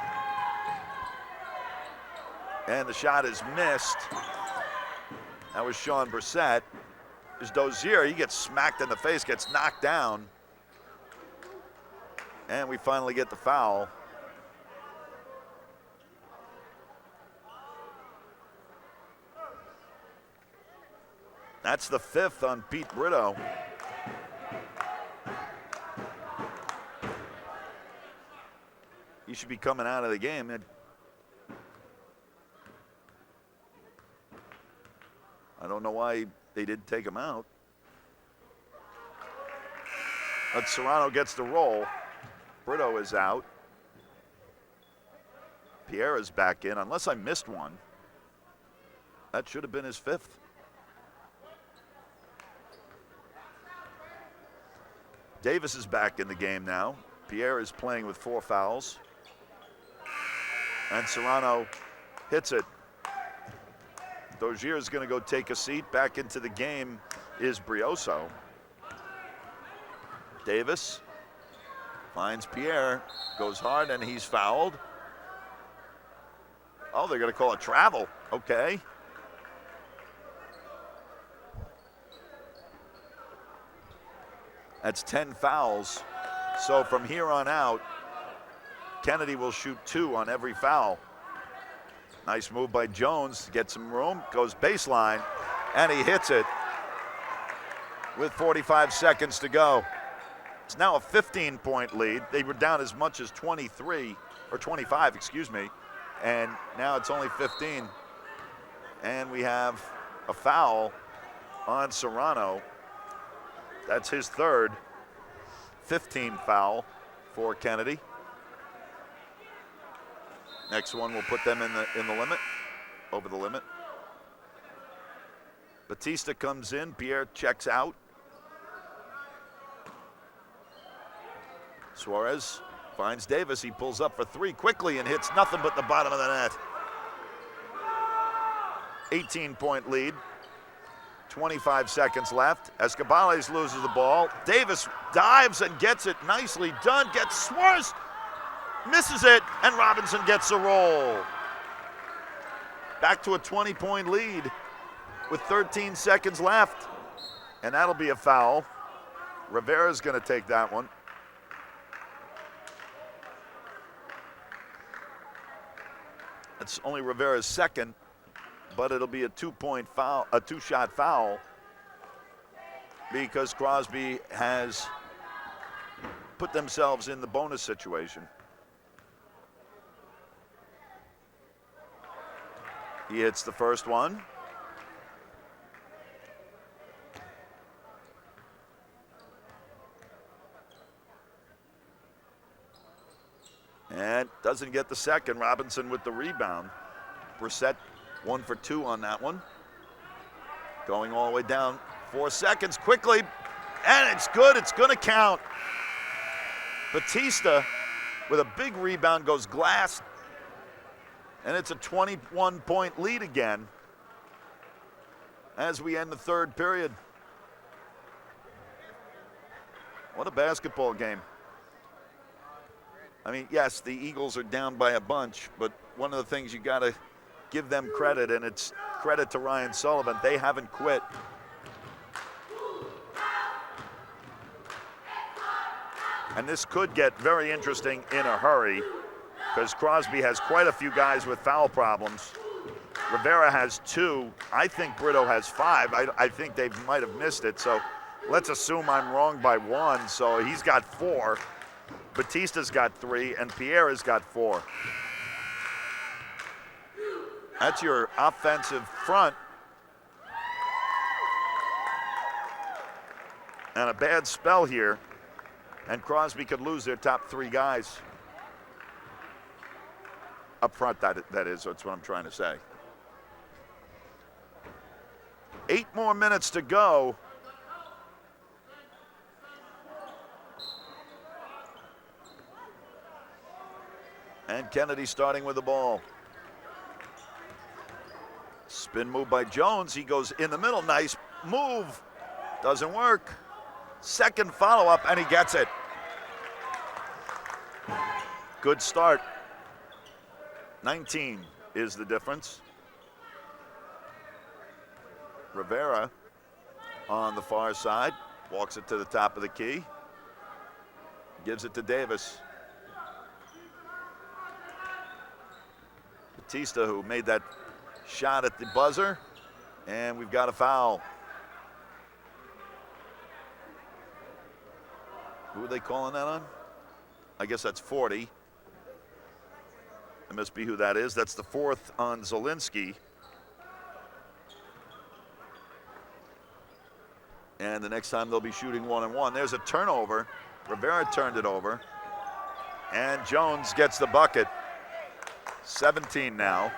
And the shot is missed. That was Sean Brissett. There's Dozier, he gets smacked in the face, gets knocked down. And we finally get the foul. That's the 5th on Pete Brito. He should be coming out of the game. I don't know why they didn't take him out. But Serrano gets the roll. Brito is out. Pierre is back in, unless I missed one. That should have been his 5th. Davis is back in the game now. Pierre is playing with 4 fouls. And Serrano hits it. Dozier is going to go take a seat. Back into the game is Brioso. Davis finds Pierre, goes hard, and he's fouled. Oh, they're going to call a travel. Okay. That's 10 fouls. So from here on out, Kennedy will shoot 2 on every foul. Nice move by Jones to get some room. Goes baseline, and he hits it with 45 seconds to go. It's now a 15-point lead. They were down as much as 23, or 25, excuse me, and now it's only 15. And we have a foul on Serrano. That's his third. 15 foul for Kennedy. Next one will put them in the limit, over the limit. Batista comes in, Pierre checks out. Suarez finds Davis, he pulls up for 3 quickly and hits nothing but the bottom of the net. 18-point lead, 25 seconds left. Escobales loses the ball. Davis dives and gets it, nicely done, gets Suarez, misses it, and Robinson gets a roll. Back to a 20-point lead with 13 seconds left, and that'll be a foul. Rivera's going to take that one. It's only Rivera's second, but it'll be a 2-point foul, a 2-shot foul, because Crosby has put themselves in the bonus situation. He hits the first one. And doesn't get the second. Robinson with the rebound. Brissett 1 for 2 on that one. Going all the way down. 4 seconds quickly. And it's good. It's going to count. Batista with a big rebound goes glass. And it's a 21-point lead again as we end the third period. What a basketball game. I mean, yes, the Eagles are down by a bunch, but one of the things you got to give them credit, and it's credit to Ryan Sullivan, they haven't quit. And this could get very interesting in a hurry, because Crosby has quite a few guys with foul problems. Rivera has 2. I think Brito has 5. I think they might have missed it, so let's assume I'm wrong by 1. So he's got 4. Batista's got 3, and Pierre has got 4. That's your offensive front. And a bad spell here, and Crosby could lose their top 3 guys. Up front, that is, that's what I'm trying to say. 8 more minutes to go. And Kennedy starting with the ball. Spin move by Jones. He goes in the middle. Nice move. Doesn't work. Second follow-up, and he gets it. Good start. 19 is the difference. Rivera on the far side. Walks it to the top of the key. Gives it to Davis. Batista, who made that shot at the buzzer, and we've got a foul. Who are they calling that on? I guess that's 40. That must be who that is. That's the 4th on Zielinski. And the next time they'll be shooting 1-on-1. There's a turnover. Rivera turned it over. And Jones gets the bucket. 17 now.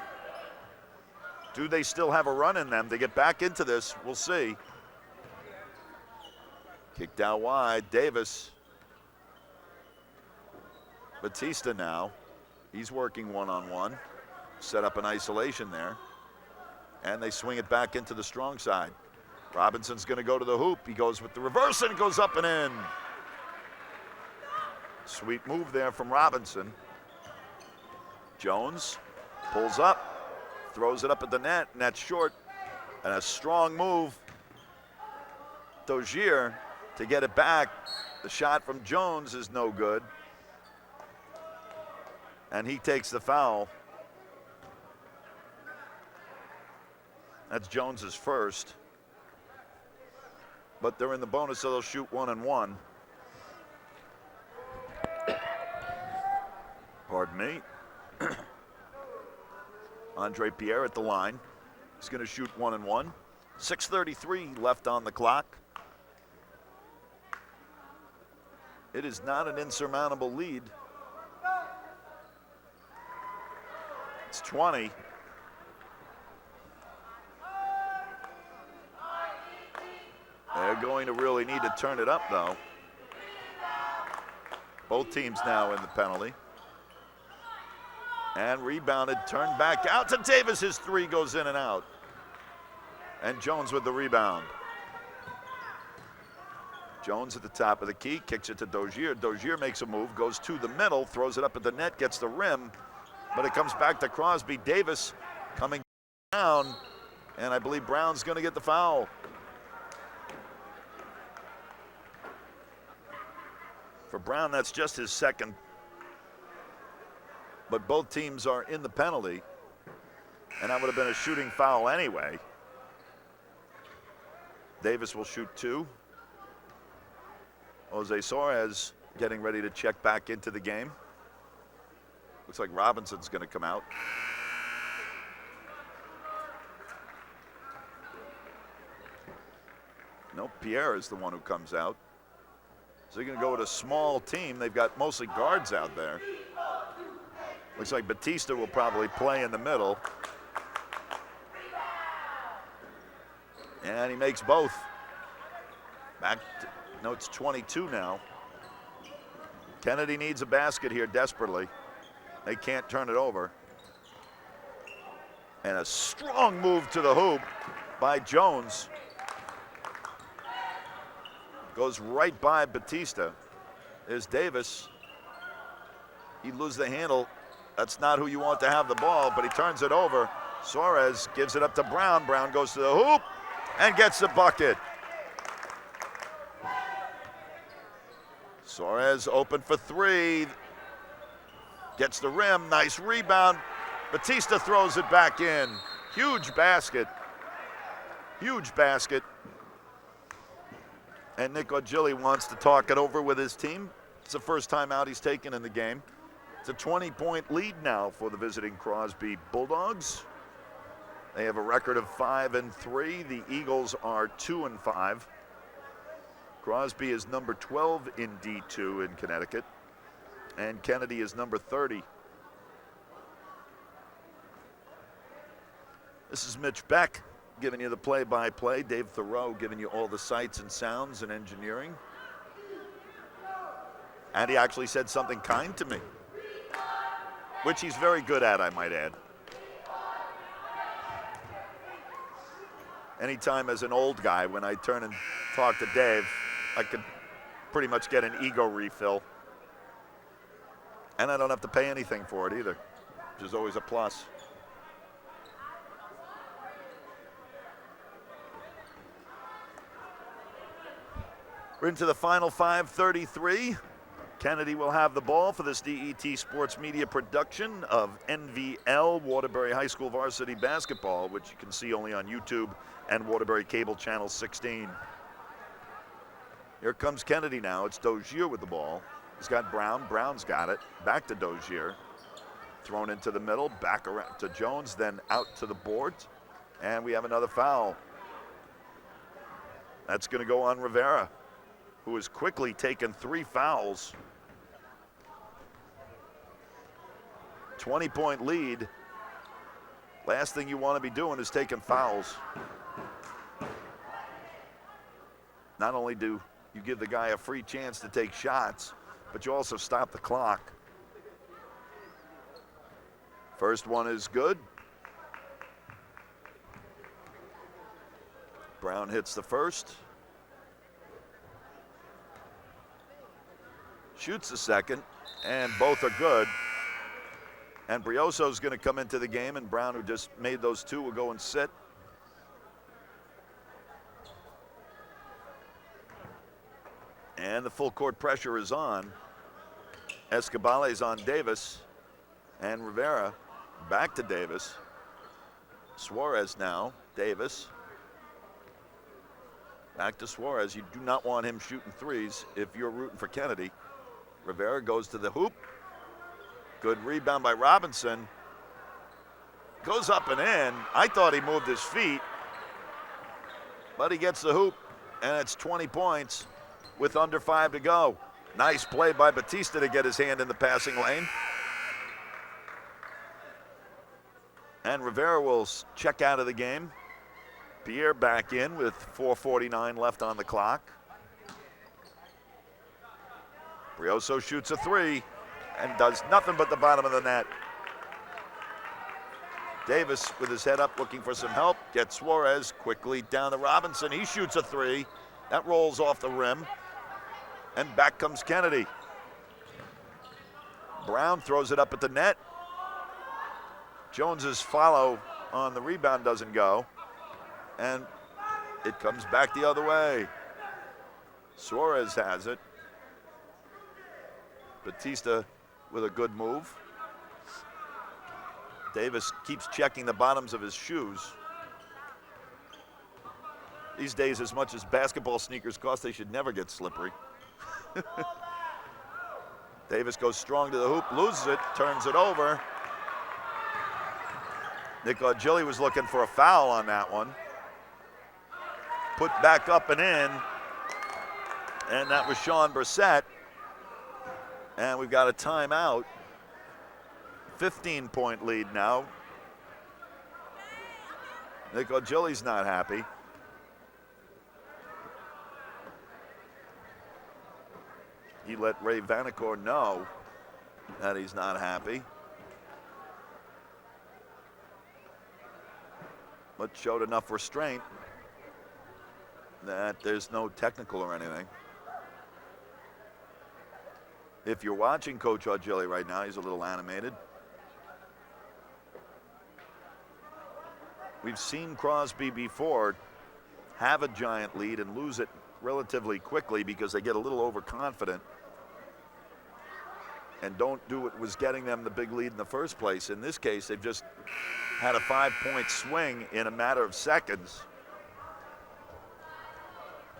Do they still have a run in them to get back into this? We'll see. Kicked out wide. Davis. Batista now. He's working 1-on-1. Set up an isolation there. And they swing it back into the strong side. Robinson's going to go to the hoop. He goes with the reverse and goes up and in. Sweet move there from Robinson. Jones pulls up, throws it up at the net, and that's short. And a strong move. Dozier to get it back. The shot from Jones is no good. And he takes the foul. That's Jones's first. But they're in the bonus, so they'll shoot 1 and 1. Pardon me. Andre Pierre at the line. He's going to shoot 1 and 1. 6:33 left on the clock. It is not an insurmountable lead. It's 20. They're going to really need to turn it up, though. Both teams now in the penalty. And rebounded, turned back out to Davis. His three goes in and out. And Jones with the rebound. Jones at the top of the key, kicks it to Dozier. Dozier makes a move, goes to the middle, throws it up at the net, gets the rim, but it comes back to Crosby. Davis coming down, and I believe Brown's going to get the foul. For Brown, that's just his second. But both teams are in the penalty, and that would have been a shooting foul anyway. Davis will shoot 2. Jose Suarez getting ready to check back into the game. Looks like Robinson's going to come out. No, Pierre is the one who comes out. So they're going to go with a small team. They've got mostly guards out there. Looks like Batista will probably play in the middle. And he makes both. Back to, no, it's 22 now. Kennedy needs a basket here desperately. They can't turn it over. And a strong move to the hoop by Jones. Goes right by Batista. There's Davis. He loses the handle. That's not who you want to have the ball, but he turns it over. Suarez gives it up to Brown. Brown goes to the hoop and gets the bucket. Suarez open for 3. Gets the rim. Nice rebound. Batista throws it back in. Huge basket. Huge basket. And Nick Ogilvy wants to talk it over with his team. It's the first time out he's taken in the game. It's a 20-point lead now for the visiting Crosby Bulldogs. They have a record of 5-3. The Eagles are 2-5. Crosby is number 12 in D2 in Connecticut, and Kennedy is number 30. This is Mitch Beck giving you the play-by-play. Dave Thoreau giving you all the sights and sounds and engineering. And he actually said something kind to me, which he's very good at, I might add. Anytime as an old guy, when I turn and talk to Dave, I could pretty much get an ego refill. And I don't have to pay anything for it either, which is always a plus. We're into the final 5:33. Kennedy will have the ball for this DET Sports Media production of NVL Waterbury High School Varsity Basketball, which you can see only on YouTube and Waterbury Cable Channel 16. Here comes Kennedy now. It's Dozier with the ball. He's got Brown. Brown's got it. Back to Dozier. Thrown into the middle. Back around to Jones. Then out to the boards. And we have another foul. That's going to go on Rivera, who has quickly taken 3 fouls. 20-point lead. Last thing you want to be doing is taking fouls. Not only do you give the guy a free chance to take shots, but you also stop the clock. First one is good. Brown hits the first. Shoots the second, and both are good. And Brioso's going to come into the game, and Brown, who just made those two, will go and sit. And the full court pressure is on. Escobale's on Davis, and Rivera back to Davis. Suarez now, Davis. Back to Suarez. You do not want him shooting threes if you're rooting for Kennedy. Rivera goes to the hoop. Good rebound by Robinson. Goes up and in. I thought he moved his feet, but he gets the hoop, and it's 20 points with under 5 to go. Nice play by Batista to get his hand in the passing lane. And Rivera will check out of the game. Pierre back in with 4:49 left on the clock. Brioso shoots a three and does nothing but the bottom of the net. Davis with his head up looking for some help. Gets Suarez quickly down to Robinson. He shoots a three. That rolls off the rim. And back comes Kennedy. Brown throws it up at the net. Jones's follow on the rebound doesn't go. And it comes back the other way. Suarez has it. Batista with a good move. Davis keeps checking the bottoms of his shoes. These days, as much as basketball sneakers cost, they should never get slippery. Davis goes strong to the hoop, loses it, turns it over. Nick Augilli was looking for a foul on that one. Put back up and in, and that was Sean Brissett. And we've got a timeout. 15-point lead now. Nick Augilli's not happy. He let Ray Vanacore know that he's not happy. But showed enough restraint that there's no technical or anything. If you're watching Coach Augilli right now, he's a little animated. We've seen Crosby before have a giant lead and lose it relatively quickly because they get a little overconfident and don't do what was getting them the big lead in the first place. In this case, they've just had a 5-point swing in a matter of seconds.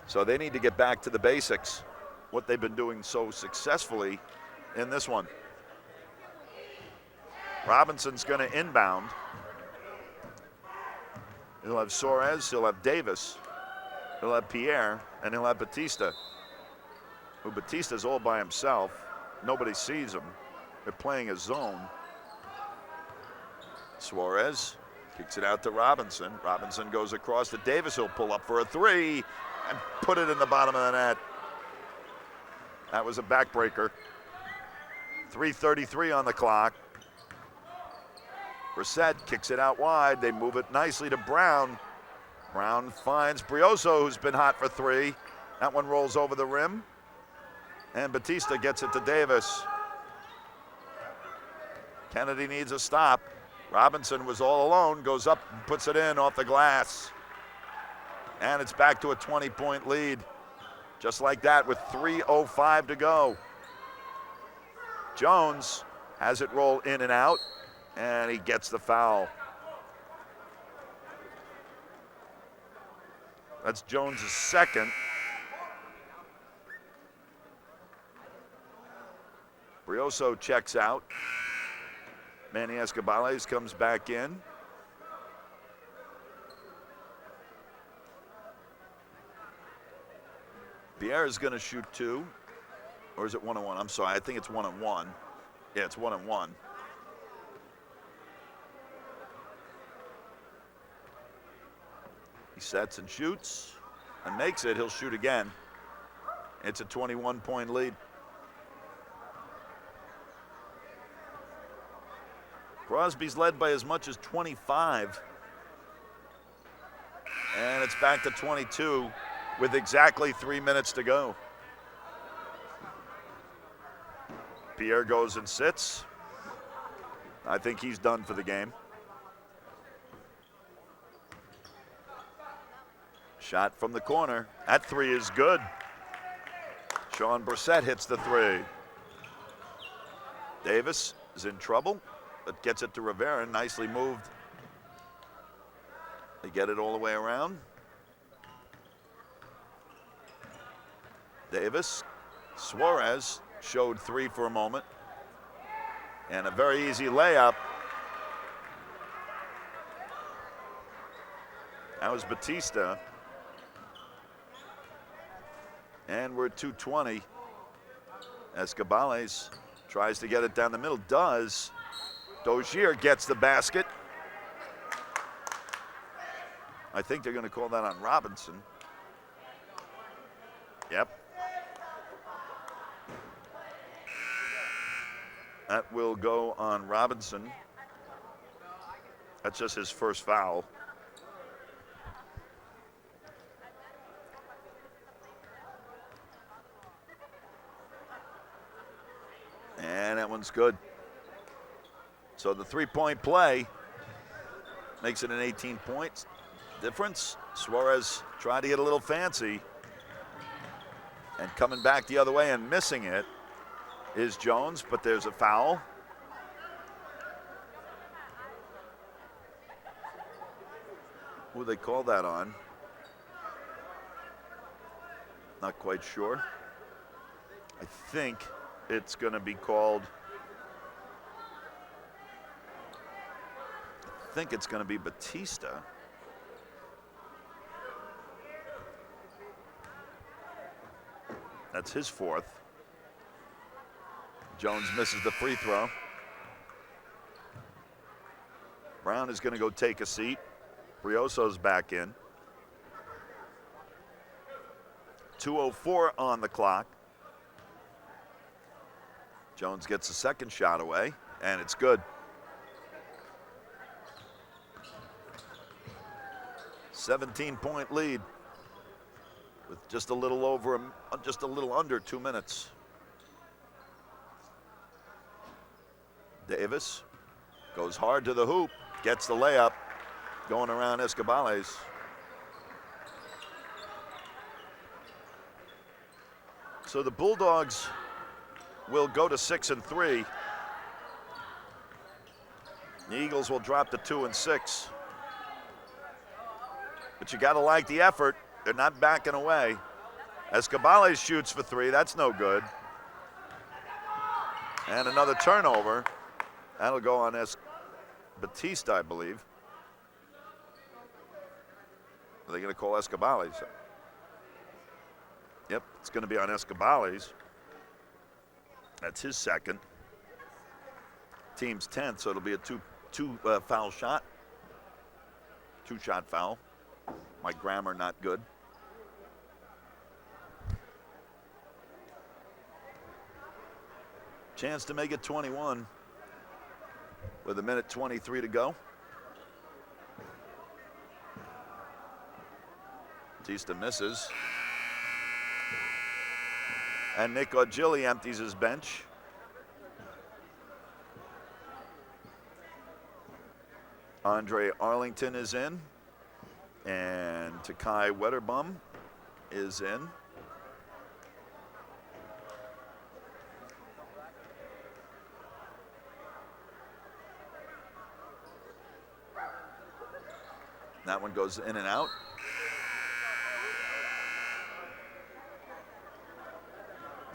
So they need to get back to the basics, what they've been doing so successfully in this one. Robinson's going to inbound. He'll have Suarez, he'll have Davis, he'll have Pierre, and he'll have Batista. Well, Batista's all by himself. Nobody sees him. They're playing a zone. Suarez kicks it out to Robinson. Robinson goes across to Davis. He'll pull up for a three and put it in the bottom of the net. That was a backbreaker. 3:33 on the clock. Brissett kicks it out wide. They move it nicely to Brown. Brown finds Brioso, who's been hot for three. That one rolls over the rim. And Batista gets it to Davis. Kennedy needs a stop. Robinson was all alone, goes up and puts it in off the glass. And it's back to a 20-point lead. Just like that with 3:05 to go. Jones has it roll in and out, and he gets the foul. That's Jones' second. Brioso checks out. Manny Escobales comes back in. Pierre is going to shoot two. Or is it 1-on-1? I'm sorry, I think it's 1-on-1. Yeah, it's 1-on-1. He sets and shoots and makes it. He'll shoot again. It's a 21-point lead. Crosby's led by as much as 25. And it's back to 22 with exactly 3 minutes to go. Pierre goes and sits. I think he's done for the game. Shot from the corner. At 3 is good. Sean Brissett hits the 3. Davis is in trouble, but gets it to Rivera. Nicely moved. They get it all the way around. Davis. Suarez showed 3 for a moment. And a very easy layup. That was Batista. And we're at 2:20. Escobales tries to get it down the middle. Does. Dozier gets the basket. I think they're going to call that on Robinson. Yep. That will go on Robinson. That's just his first foul. And that one's good. So the 3-point play makes it an 18 points difference. Suarez tried to get a little fancy. And coming back the other way and missing it is Jones, but there's a foul. Who they call that on? Not quite sure. I think it's going to be called, I think it's going to be Batista. That's his 4th. Jones misses the free throw. Brown is going to go take a seat. Brioso's back in. 2:04 on the clock. Jones gets a second shot away, and it's good. 17-point lead with just a little under 2 minutes. Davis goes hard to the hoop, gets the layup, going around Escobales. So the Bulldogs will go to 6-3. The Eagles will drop to 2-6. But you got to like the effort. They're not backing away. Escobales shoots for 3. That's no good. And another turnover. That'll go on Batista, I believe. Are they going to call Escobales? Yep, it's going to be on Escobales. That's his second. Team's 10th, so it'll be a two foul shot. 2-shot foul. My grammar not good. Chance to make it 21 with 1:23 to go. Batista misses. And Nick Ogilvy empties his bench. Andre Arlington is in. And Takai Wetterbum is in. That one goes in and out.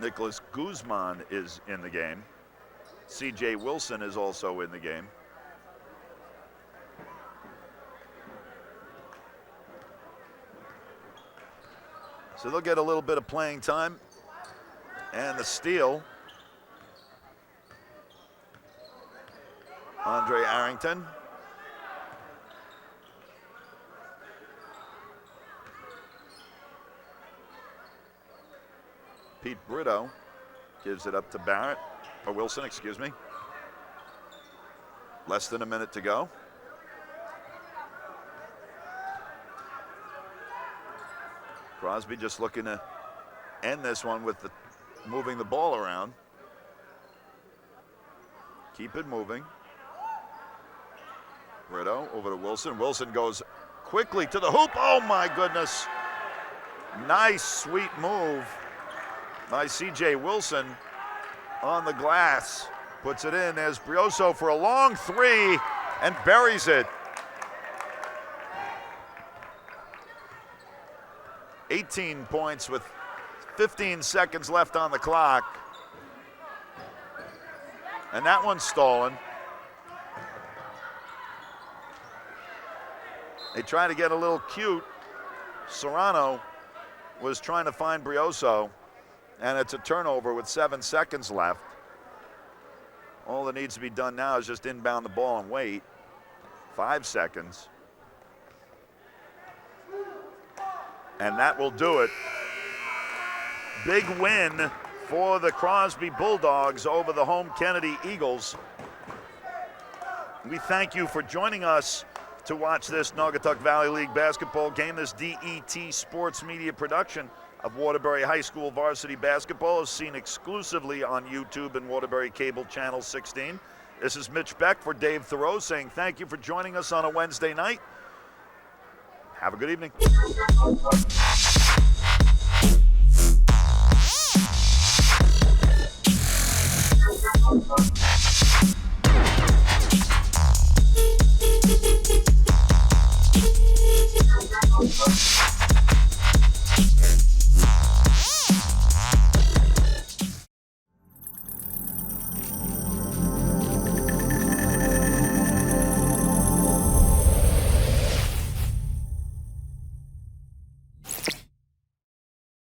Nicholas Guzman is in the game. C.J. Wilson is also in the game. So they'll get a little bit of playing time. And the steal. Andre Arrington. Pete Brito gives it up to Barrett, or Wilson, excuse me. Less than a minute to go. Crosby just looking to end this one with moving the ball around. Keep it moving. Brito over to Wilson. Wilson goes quickly to the hoop. Oh my goodness. Nice, sweet move by CJ Wilson on the glass. Puts it in. There's Brioso for a long three and buries it. 18 points with 15 seconds left on the clock. And that one's stolen. They try to get a little cute. Serrano was trying to find Brioso, and it's a turnover with 7 seconds left. All that needs to be done now is just inbound the ball and wait. 5 seconds. And that will do it. Big win for the Crosby Bulldogs over the home Kennedy Eagles. We thank you for joining us to watch this Naugatuck Valley League basketball game. This DET Sports Media production of Waterbury High School varsity basketball is seen exclusively on YouTube and Waterbury Cable Channel 16. This is Mitch Beck for Dave Thoreau saying thank you for joining us on a Wednesday night. Have a good evening. Thank you.